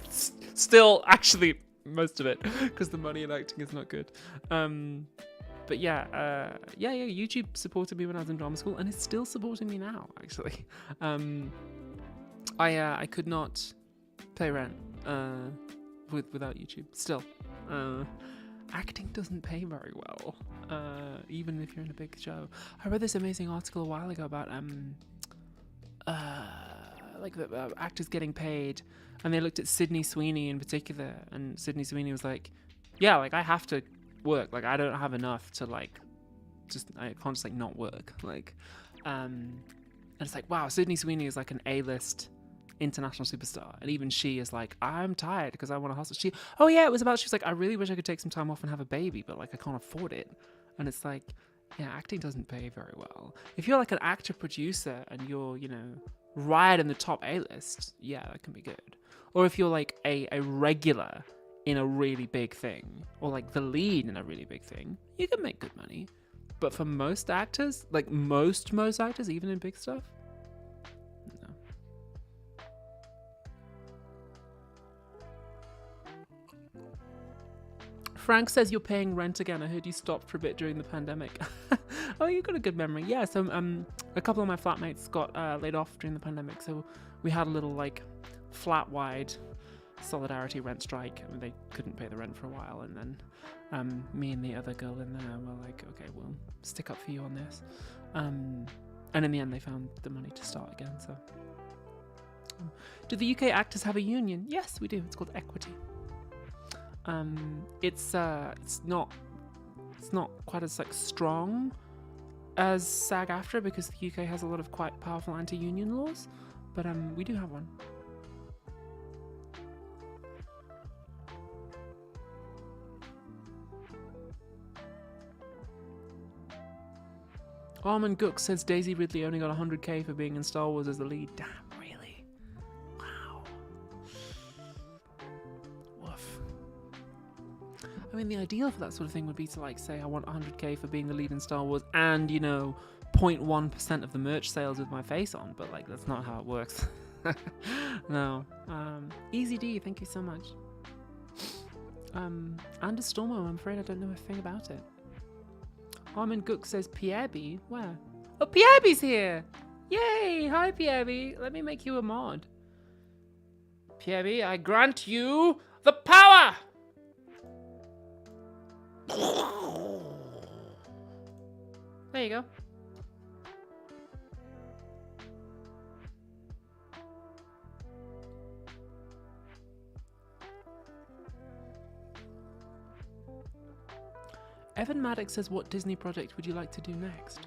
Still, actually, most of it, because the money in acting is not good. But yeah, YouTube supported me when I was in drama school, and it's still supporting me now, actually. I could not pay rent without YouTube. Still, acting doesn't pay very well, even if you're in a big show. I read this amazing article a while ago about actors getting paid, and they looked at Sydney Sweeney in particular, and Sydney Sweeney was like, yeah, like I have to work, like I don't have enough to I can't just like not work, and it's like, wow, Sydney Sweeney is like an A-list international superstar, and even she is like, I'm tired because I want to hustle. She was like, I really wish I could take some time off and have a baby, but like I can't afford it. And it's like, yeah, acting doesn't pay very well. If you're like an actor producer and you're, right in the top A-list, yeah, that can be good. Or if you're like a regular in a really big thing, or like the lead in a really big thing, you can make good money. But for most actors, like most actors, even in big stuff, no. Frank says you're paying rent again. I heard you stopped for a bit during the pandemic. Oh, you got a good memory. Yeah, so a couple of my flatmates got laid off during the pandemic, so we had a little like flat-wide solidarity rent strike. I mean, they couldn't pay the rent for a while, and then me and the other girl in there were like, okay, we'll stick up for you on this. And in the end, they found the money to start again. So, do the UK actors have a union? Yes, we do. It's called Equity. It's not quite as like strong as SAG-AFTRA because the UK has a lot of quite powerful anti-union laws, but we do have one. Armin Gook says Daisy Ridley only got 100k for being in Star Wars as the lead. Damn, really? Wow. Woof. I mean, the ideal for that sort of thing would be to like say I want 100k for being the lead in Star Wars and, you know, 0.1% of the merch sales with my face on, but like that's not how it works. No. Easy D, thank you so much. Anders Stormo, I'm afraid I don't know a thing about it. Armin Gook says Pierby. Where? Oh, Pierby's here! Yay! Hi, Pierby. Let me make you a mod. Pierby, I grant you the power! There you go. Evan Maddox says, what Disney project would you like to do next?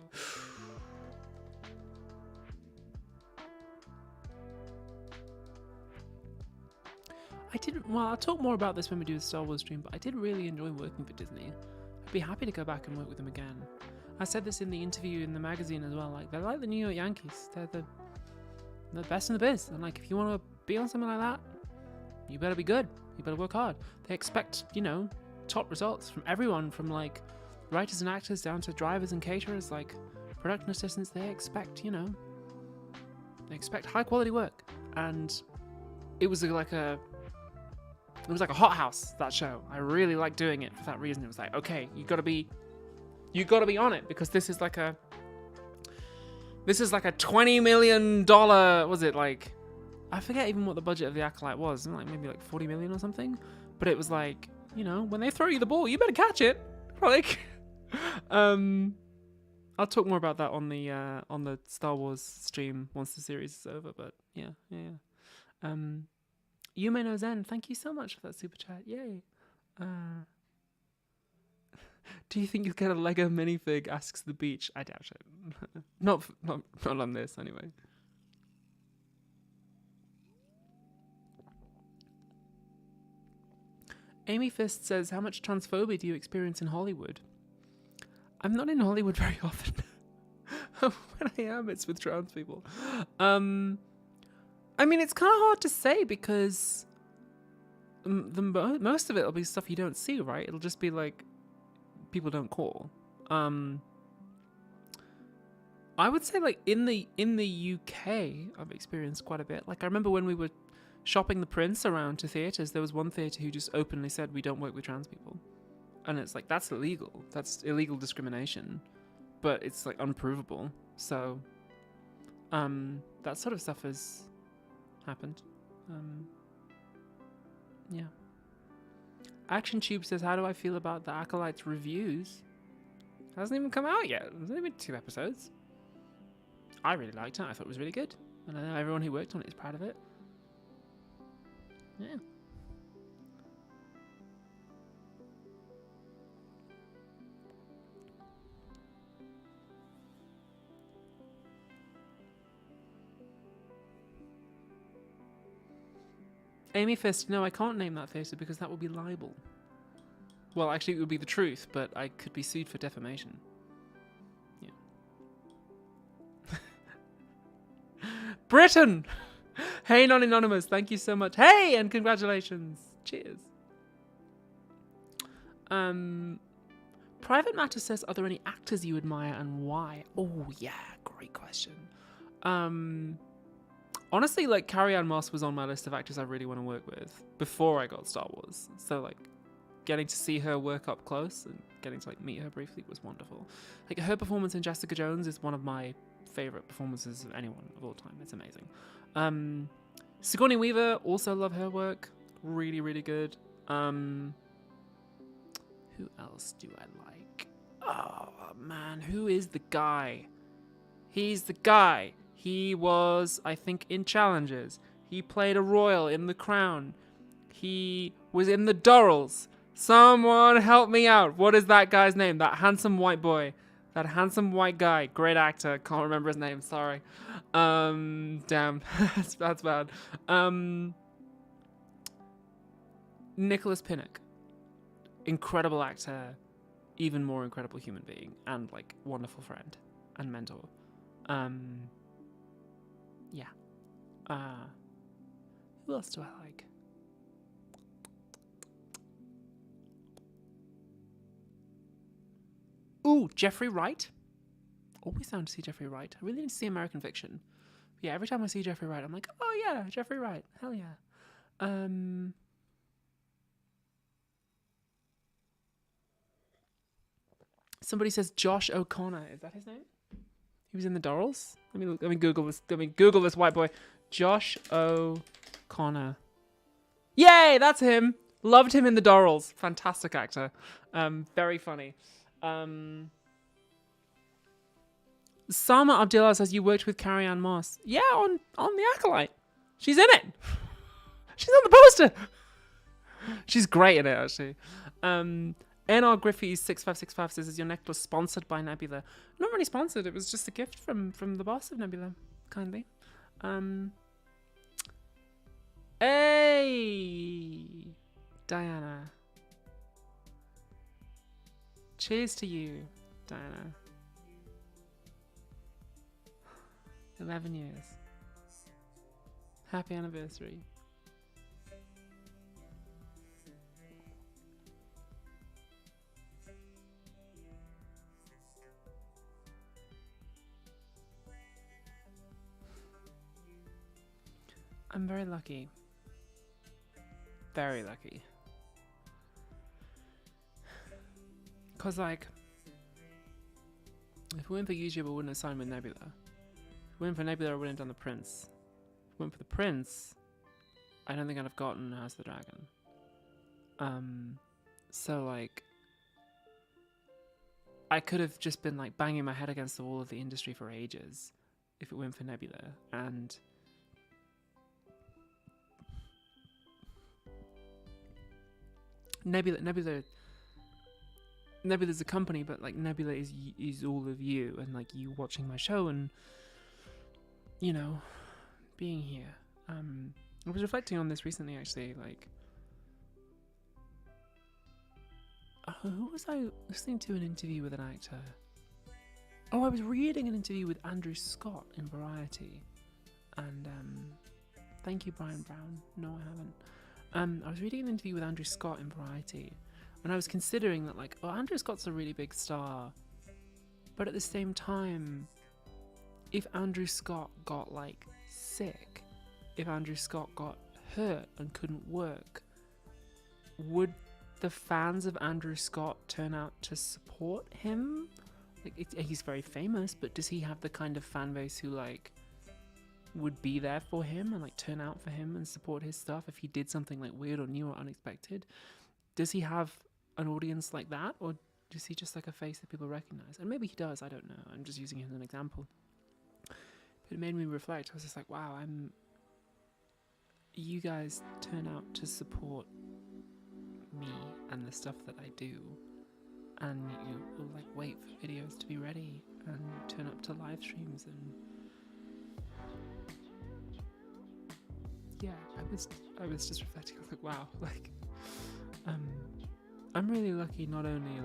Well, I'll talk more about this when we do the Star Wars stream, but I did really enjoy working for Disney. I'd be happy to go back and work with them again. I said this in the interview in the magazine as well, like, they're like the New York Yankees. They're the best in the biz. And like, if you want to be on something like that, you better be good. You better work hard. They expect, you know, top results from everyone, from like writers and actors down to drivers and caterers, like production assistants. They expect, you know, they expect high quality work. And it was like a hothouse, that show. I really liked doing it for that reason. It was like, okay, you gotta be on it, because this is like a $20 million, was it like, I forget even what the budget of the Acolyte was, like maybe like 40 million or something. But it was like, you know, when they throw you the ball, you better catch it. Like, I'll talk more about that on the Star Wars stream once the series is over. But yeah. Yume no Zen, thank you so much for that super chat. Yay. Do you think you'll get a Lego minifig? Asks the beach. I doubt it. not on this anyway. Amy Fist says, how much transphobia do you experience in Hollywood? I'm not in Hollywood very often. When I am, it's with trans people. I mean, it's kind of hard to say, because most of it will be stuff you don't see, right? It'll just be like, people don't call. I would say, like, in the UK, I've experienced quite a bit. Like, I remember when we were shopping the Prince around to theatres, there was one theatre who just openly said, we don't work with trans people. And it's like, that's illegal. That's illegal discrimination. But it's, like, unprovable. So, that sort of stuff has happened. Yeah. Action Tube says, how do I feel about the Acolyte's reviews? It hasn't even come out yet. There's only been 2 episodes. I really liked it. I thought it was really good. And I know everyone who worked on it is proud of it. Yeah. Amy Fist, no, I can't name that theatre because that would be libel. Well, actually, it would be the truth, but I could be sued for defamation. Yeah. Britain! Hey, non-anonymous, thank you so much. Hey, and congratulations. Cheers. Private Matter says, are there any actors you admire and why? Oh, yeah, great question. Honestly, like, Carrie-Anne Moss was on my list of actors I really want to work with before I got Star Wars. So, like, getting to see her work up close and getting to, like, meet her briefly was wonderful. Like, her performance in Jessica Jones is one of my favorite performances of anyone of all time. It's amazing. Sigourney Weaver, also love her work. Really, really good. Who else do I like? Oh, man, who is the guy? He's the guy. He was, I think, in Challengers. He played a royal in The Crown. He was in The Durrells. Someone help me out. What is that guy's name? That handsome white boy. That handsome white guy. Great actor. Can't remember his name. Sorry. Damn. That's bad. Nicholas Pinnock. Incredible actor. Even more incredible human being. And, like, wonderful friend. And mentor. Yeah. Who else do I like? Ooh, Jeffrey Wright. Always down to see Jeffrey Wright. I really need to see American Fiction. Yeah, every time I see Jeffrey Wright, I'm like, oh yeah, Jeffrey Wright. Hell yeah. Somebody says Josh O'Connor. Is that his name? He was in the Dorrells. Let me Google this. Let me Google this white boy. Josh O'Connor. Yay, that's him. Loved him in the Dorrells. Fantastic actor. Very funny. Sama Abdullah says you worked with Carrie Ann Moss. Yeah, on The Acolyte. She's in it. She's on the poster. She's great in it, actually. NR Griffey's 6565 says, is your necklace sponsored by Nebula? Not really sponsored. It was just a gift from the boss of Nebula, kindly. Hey, Diana. Cheers to you, Diana. 11 years. Happy anniversary. I'm very lucky. Very lucky. Because, like, if it weren't for YouTube, I wouldn't have signed with Nebula. If it weren't for Nebula, I wouldn't have done The Prince. If it weren't for The Prince, I don't think I'd have gotten House of the Dragon. So, like, I could have just been, like, banging my head against the wall of the industry for ages if it weren't for Nebula. And Nebula's a company, but like Nebula is all of you, and like you watching my show and, you know, being here. I was reflecting on this recently, actually. Like, who was I listening to an interview with an actor? Oh, I was reading an interview with Andrew Scott in Variety, and thank you, Brian Brown. No, I haven't. I was reading an interview with Andrew Scott in Variety, and I was considering that, like, oh, Andrew Scott's a really big star, but at the same time, if Andrew Scott got, like, sick, if Andrew Scott got hurt and couldn't work, would the fans of Andrew Scott turn out to support him? Like, he's very famous, but does he have the kind of fan base who, like, would be there for him and like turn out for him and support his stuff if he did something like weird or new or unexpected? Does he have an audience like that, or is he just like a face that people recognize? And maybe he does, I don't know, I'm just using him as an example. But it made me reflect. I was just like, wow, you guys turn out to support me and the stuff that I do, and you will like wait for videos to be ready and turn up to live streams. And yeah, I was just reflecting. I was like, wow, like, I'm really lucky, not only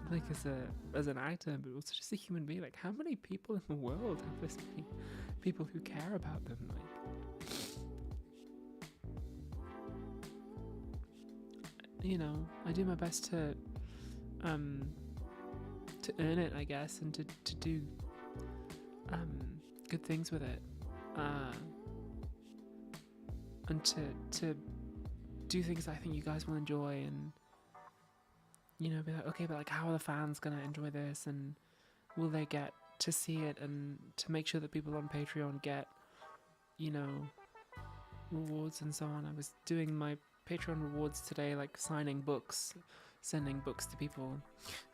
like as an actor, but also just a human being. Like, how many people in the world have this many people who care about them? Like, you know, I do my best to earn it, I guess, and to do good things with it. And to do things I think you guys will enjoy, and, you know, be like, okay, but like, how are the fans gonna enjoy this, and will they get to see it, and to make sure that people on Patreon get, you know, rewards and so on. I was doing my Patreon rewards today, like signing books, sending books to people.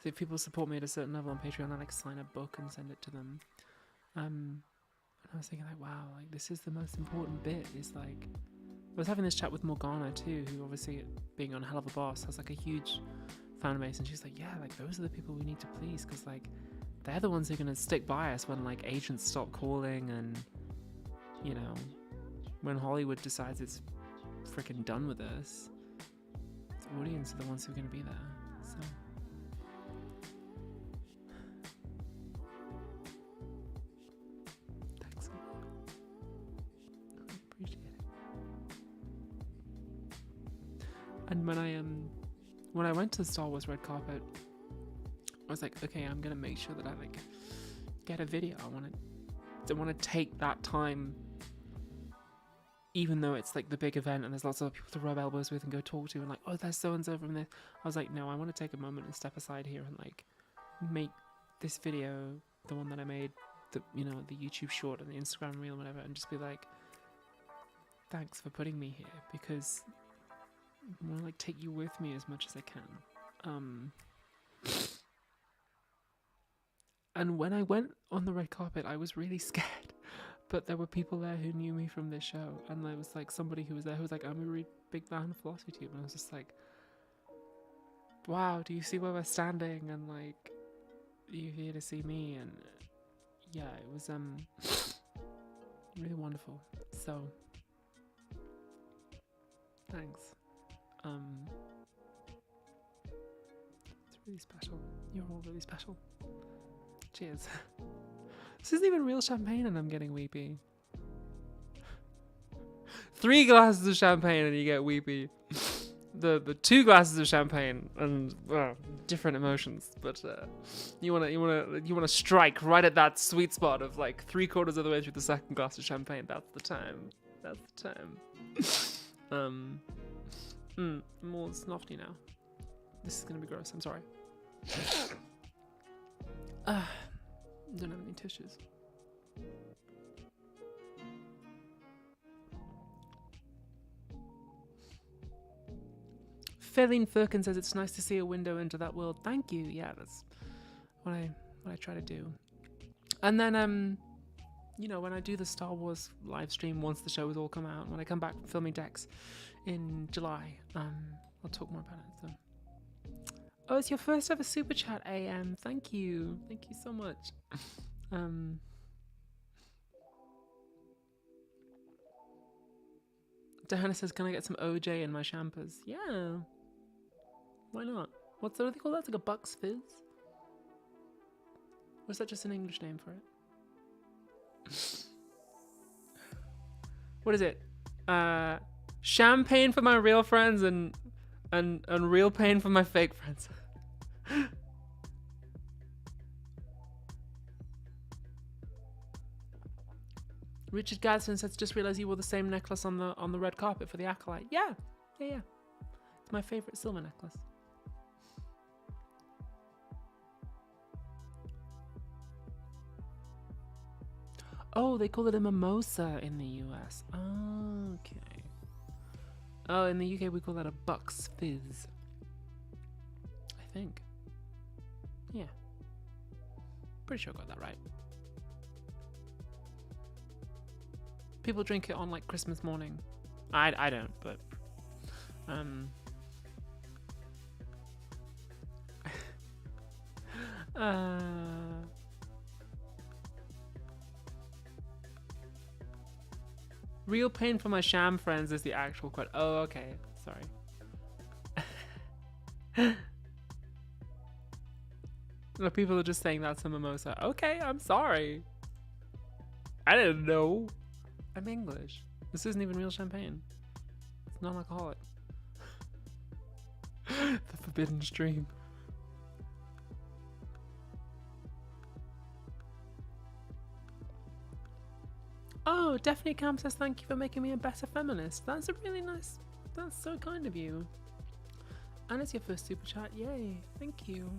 So if people support me at a certain level on Patreon, I like sign a book and send it to them. And I was thinking, like, wow, like, this is the most important bit, is like, I was having this chat with Morgana too, who obviously, being on Hell of a Boss, has like a huge fan base, and she's like, yeah, like, those are the people we need to please, because like, they're the ones who are going to stick by us when like agents stop calling, and, you know, when Hollywood decides it's freaking done with us, the audience are the ones who are going to be there. So thanks a lot. I appreciate it. And when I went to the Star Wars red carpet, was like, okay, I'm gonna make sure that I like get a video. I want to take that time, even though it's like the big event and there's lots of people to rub elbows with and go talk to, and like, oh, there's so and so from this. I was like, no, I want to take a moment and step aside here and like make this video, the one that I made, the YouTube short and the Instagram reel and whatever, and just be like, thanks for putting me here, because I want to like take you with me as much as I can. And when I went on the red carpet, I was really scared. But there were people there who knew me from this show. And there was like somebody who was there who was like, I'm a really big fan of Philosophy Tube. And I was just like, wow, do you see where we're standing? And like, are you here to see me? And yeah, it was really wonderful. So thanks. It's really special. You're all really special. Cheers. This isn't even real champagne and I'm getting weepy. 3 glasses of champagne and you get weepy. The 2 glasses of champagne and different emotions, but you wanna strike right at that sweet spot of like 3/4 of the way through the second glass of champagne. That's the time. I'm all snotty now. This is gonna be gross. I'm sorry. Don't have any tissues. Feline Firkin says it's nice to see a window into that world. Thank you. Yeah, that's what I try to do. And then when I do the Star Wars live stream once the show has all come out, when I come back from filming decks in July, I'll talk more about it. So. Oh, it's your first ever super chat, AM. Thank you so much. Diana says, can I get some OJ in my champers? Yeah. Why not? What do they call that? It's like a Bucks Fizz? Or is that just an English name for it? What is it? Champagne for my real friends and real pain for my fake friends. Richard Gadsden says, just realised you wore the same necklace on the red carpet for the Acolyte. Yeah. It's my favourite silver necklace. Oh, they call it a mimosa in the US. Oh, okay. Oh, in the UK we call that a Bucks Fizz. I think. Yeah. Pretty sure I got that right. People drink it on like Christmas morning. I don't, but real pain for my sham friends is the actual quote. Oh, okay. Sorry. No, people are just saying that's a mimosa. Okay, I'm sorry. I didn't know. I'm English. This isn't even real champagne. It's non-alcoholic. The forbidden stream. Oh, Daphne Camp says, thank you for making me a better feminist. That's a really nice... That's so kind of you. And it's your first super chat. Yay. Thank you.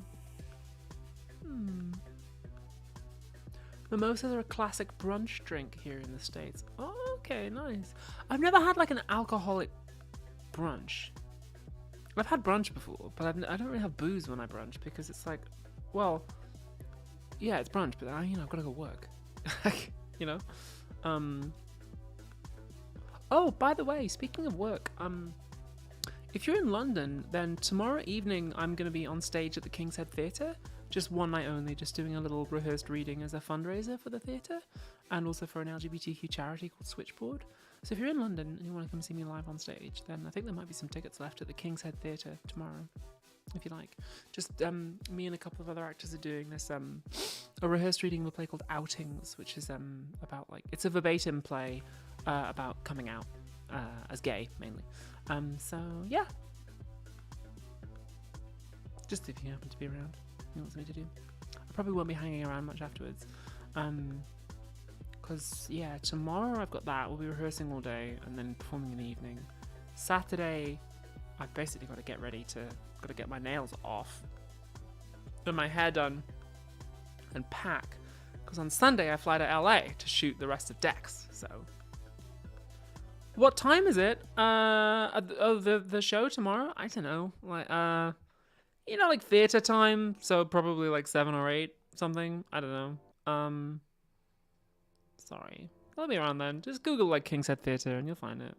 Mimosas are a classic brunch drink here in the States. Oh, okay, nice. I've never had like an alcoholic brunch. I've had brunch before, but I don't really have booze when I brunch because it's like, well, yeah, it's brunch, but I've got to go work. Oh, by the way, speaking of work, if you're in London, then tomorrow evening I'm going to be on stage at the King's Head Theatre. Just one night only, just doing a little rehearsed reading as a fundraiser for the theatre and also for an LGBTQ charity called Switchboard. So if you're in London and you want to come see me live on stage, then I think there might be some tickets left at the King's Head Theatre tomorrow, if you like. Just me and a couple of other actors are doing this, a rehearsed reading of a play called Outings, which is about like, it's a verbatim play about coming out as gay, mainly. So yeah. Just if you happen to be around. he wants me to do. I probably won't be hanging around much afterwards. Because, yeah, tomorrow I've got that. We'll be rehearsing all day and then performing in the evening. Saturday, I've basically got to get ready to... Got to get my nails off. And my hair done. And pack. Because on Sunday I fly to LA to shoot the rest of Dex. So... What time is it? The show tomorrow? I don't know. Like, like theater time. So probably like 7 or 8, something. I don't know. Sorry. I'll be around then. Just Google like King's Head Theater and you'll find it.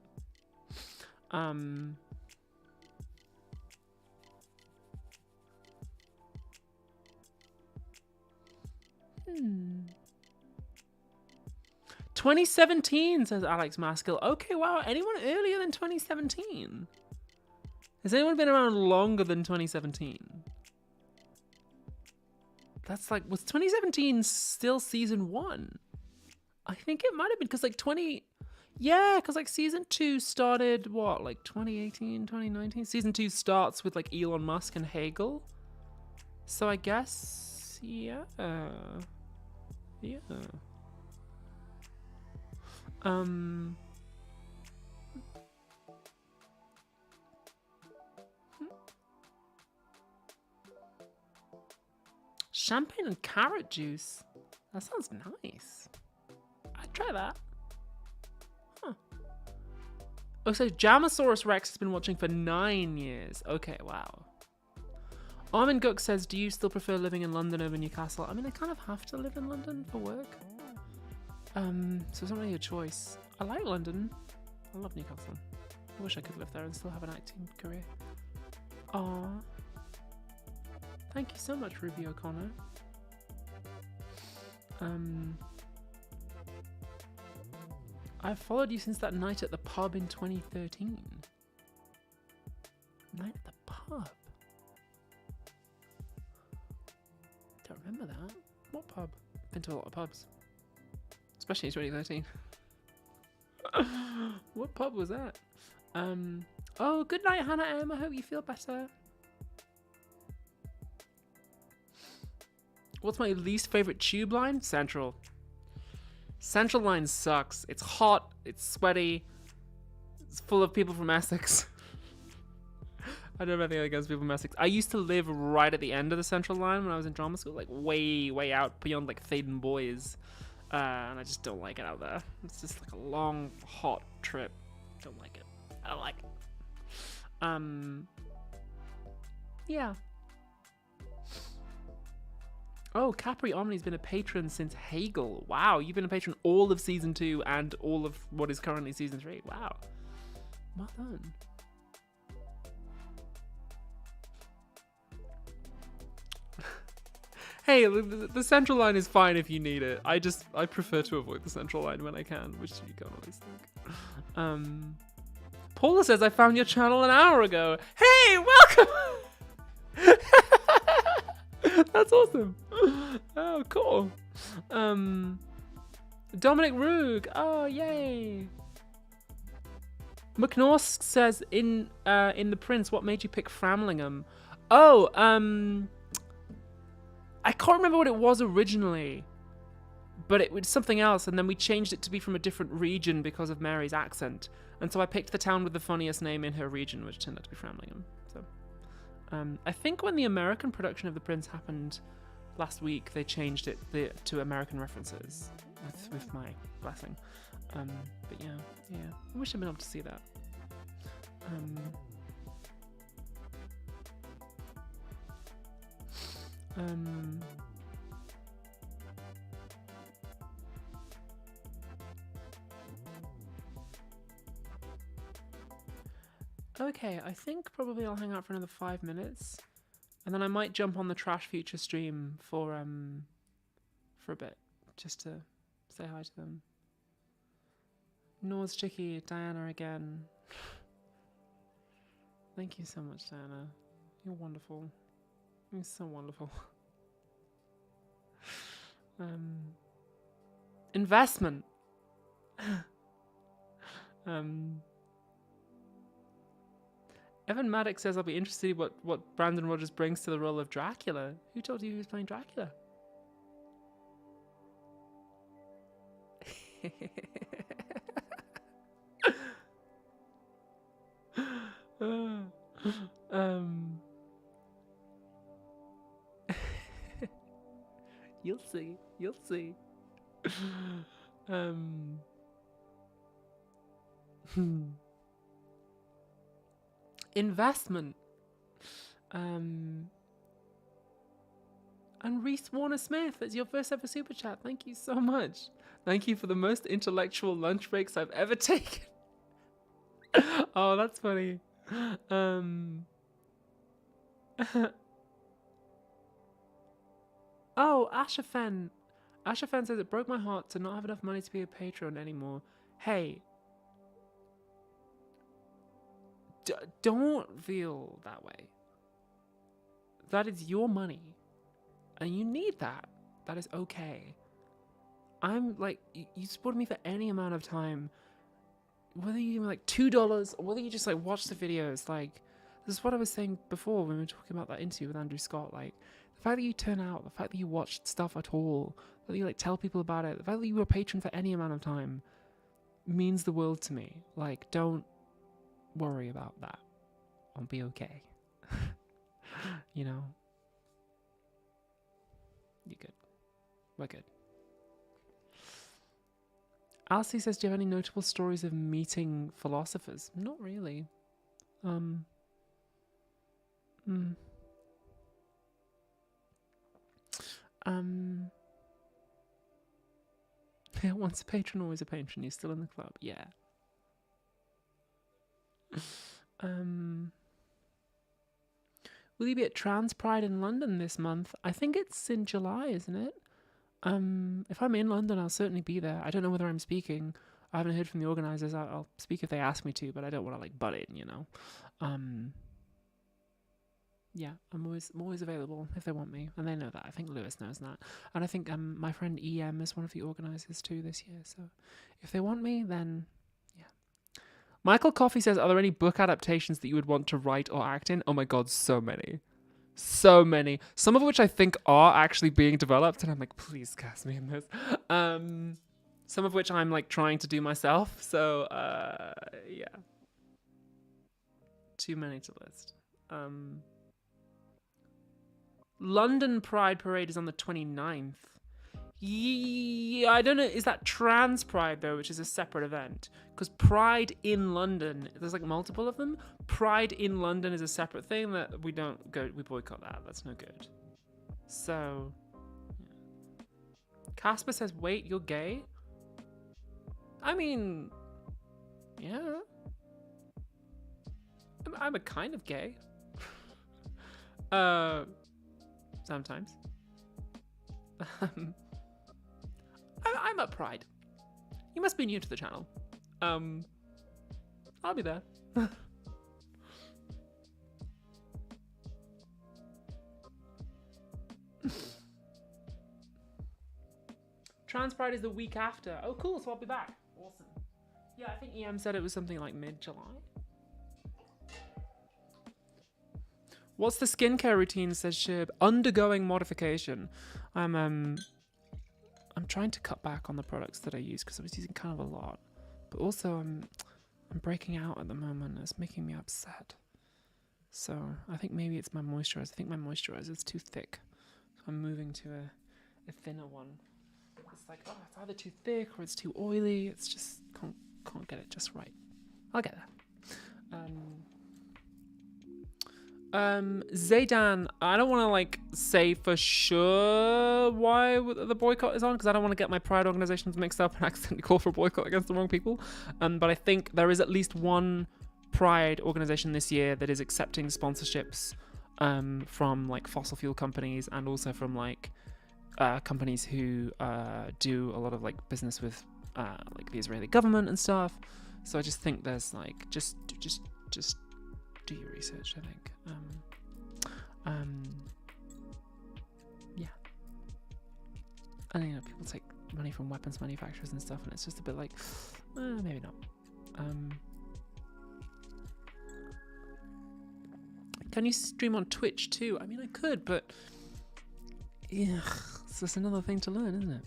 2017, says Alex Maskell. Okay, wow. Anyone earlier than 2017? Has anyone been around longer than 2017? That's like, was 2017 still season 1? I think it might have been, because like because like season 2 started, what, like 2018, 2019? Season 2 starts with like Elon Musk and Hegel. So I guess, yeah. Champagne and carrot juice. That sounds nice. I'd try that. Huh. Oh, so Jamasaurus Rex has been watching for 9 years. Okay, wow. Armin Gook says, do you still prefer living in London over Newcastle? I mean, I kind of have to live in London for work. So it's not really a choice. I like London. I love Newcastle. I wish I could live there and still have an acting career. Aww. Thank you so much, Ruby O'Connor. I've followed you since that night at the pub in 2013. Night at the pub? Don't remember that. What pub? Been to a lot of pubs. Especially in 2013. What pub was that? Oh, good night, Hannah M. I hope you feel better. What's my least favorite tube line? Central. Central line sucks. It's hot. It's sweaty. It's full of people from Essex. I don't have anything against people from Essex. I used to live right at the end of the Central line when I was in drama school, like way, way out beyond like Thaden Boys. And I just don't like it out there. It's just like a long, hot trip. Don't like it. I don't like it. Yeah. Oh, Capri Omni's been a patron since Hegel. Wow, you've been a patron all of season 2 and all of what is currently season 3. Wow. Well done. Hey, the central line is fine if you need it. I prefer to avoid the central line when I can, which you can't always think. Paula says, I found your channel an hour ago. Hey, welcome! That's awesome. Oh, cool. Dominic Roog. Oh, yay. McNorsk says, in The Prince, what made you pick Framlingham? Oh, I can't remember what it was originally, but it was something else, and then we changed it to be from a different region because of Mary's accent. And so I picked the town with the funniest name in her region, which turned out to be Framlingham. So, I think when the American production of The Prince happened last week, they changed it to American references with my blessing. But yeah. I wish I'd been able to see that. Okay, I think probably I'll hang out for another 5 minutes, and then I might jump on the Trash Future stream for a bit, just to say hi to them. Nors Chicky, Diana again. Thank you so much, Diana. You're wonderful. You're so wonderful. Investment. Evan Maddox says, I'll be interested in what Brandon Rogers brings to the role of Dracula. Who told you he was playing Dracula? You'll see. You'll see. Investment. And Reese Warner Smith, it's your first ever super chat. Thank you so much. Thank you for the most intellectual lunch breaks I've ever taken. Oh, that's funny. Oh, Ashafen. Ashafen says, it broke my heart to not have enough money to be a patron anymore. Hey. Don't feel that way. That is your money. And you need that. That is okay. I'm like, you support me for any amount of time. Whether you give me like $2 or whether you just like watch the videos. Like, this is what I was saying before when we were talking about that interview with Andrew Scott. Like, the fact that you turn out, the fact that you watch stuff at all, that you like tell people about it, the fact that you were a patron for any amount of time means the world to me. Like, don't worry about that. I'll be okay. You know? You're good. We're good. Alcy says, do you have any notable stories of meeting philosophers? Not really. Yeah, once a patron, always a patron. You're still in the club. Yeah. Will you be at Trans Pride in London this month? I think it's in July, isn't it? If I'm in London, I'll certainly be there. I don't know whether I'm speaking. I haven't heard from the organisers. I'll speak if they ask me to, but I don't want to like butt in, you know. Yeah, I'm always available if they want me, and they know that. I think Lewis knows that, and I think my friend EM is one of the organisers too this year. So if they want me, then yeah. Michael Coffey says, are there any book adaptations that you would want to write or act in? Oh my god, so many. So many. Some of which I think are actually being developed, and I'm like, please cast me in this. Some of which I'm like trying to do myself. So yeah. Too many to list. London Pride Parade is on the 29th. Yeah, I don't know. Is that Trans Pride though, which is a separate event? Because Pride in London, there's like multiple of them. Pride in London is a separate thing that we don't go. We boycott that. That's no good. So, yeah. Casper says, "Wait, you're gay?" I mean, yeah. I'm a kind of gay. Sometimes. I'm at Pride. You must be new to the channel. I'll be there. Trans Pride is the week after. Oh, cool. So I'll be back. Awesome. Yeah, I think EM said it was something like mid-July. What's the skincare routine, says Shib? Undergoing modification. I'm trying to cut back on the products that I use because I was using kind of a lot. But also I'm breaking out at the moment. It's making me upset. So I think maybe it's my moisturizer. I think my moisturizer is too thick. So I'm moving to a thinner one. It's like, oh, it's either too thick or it's too oily. It's just can't get it just right. I'll get there. Zaydan, I don't want to like say for sure why the boycott is on because I don't want to get my Pride organizations mixed up and accidentally call for a boycott against the wrong people. But I think there is at least one Pride organization this year that is accepting sponsorships from like fossil fuel companies and also from like companies who do a lot of like business with like the Israeli government and stuff. So I just think there's like just do your research, I think. Yeah. And you know, people take money from weapons manufacturers and stuff, and it's just a bit like, maybe not. Can you stream on Twitch too? I mean, I could, but yeah, it's just another thing to learn, isn't it?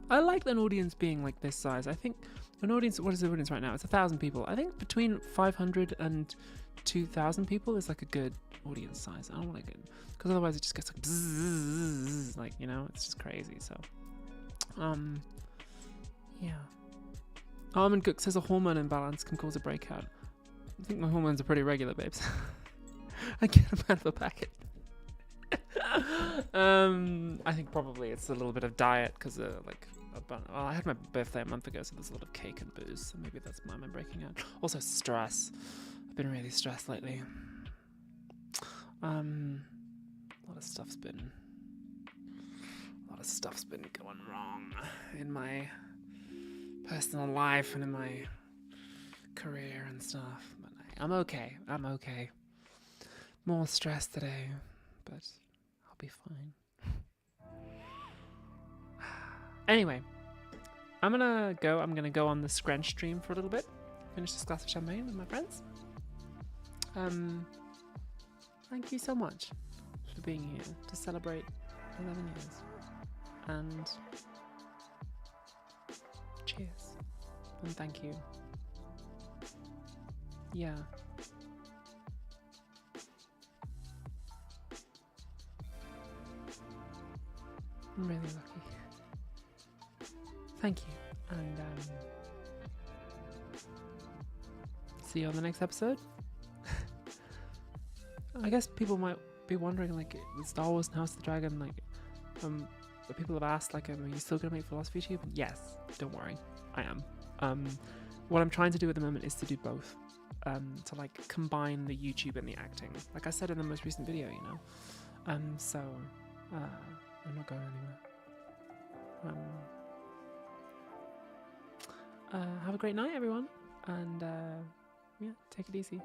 I like an audience being like this size. I think an audience, what is the audience right now? It's 1,000 people. I think between 500 and 2,000 people is like a good audience size. I don't want to get, because otherwise it just gets like, bzzz, like, you know, it's just crazy. So, yeah. Almond Cook says a hormone imbalance can cause a breakout. I think my hormones are pretty regular, babes. I get them out of a packet. I think probably it's a little bit of diet because like well, I had my birthday a month ago, so there's a lot of cake and booze, so maybe that's why I'm breaking out. Also stress. I've been really stressed lately. A lot of stuff's been going wrong in my personal life and in my career and stuff, but I'm okay. More stress today, but I'll be fine. Anyway, I'm gonna go on the Scrunch stream for a little bit, finish this glass of champagne with my friends. Thank you so much for being here to celebrate 11 years, and cheers, and thank you. Yeah. I'm really lucky. Thank you, and see you on the next episode. I guess people might be wondering, like, with Star Wars and House of the Dragon, like, people have asked, like, are you still gonna make Philosophy Tube? And yes, don't worry, I am. What I'm trying to do at the moment is to do both, to like combine the YouTube and the acting, like I said in the most recent video, you know. So I'm not going anywhere. Have a great night, everyone, and yeah, take it easy.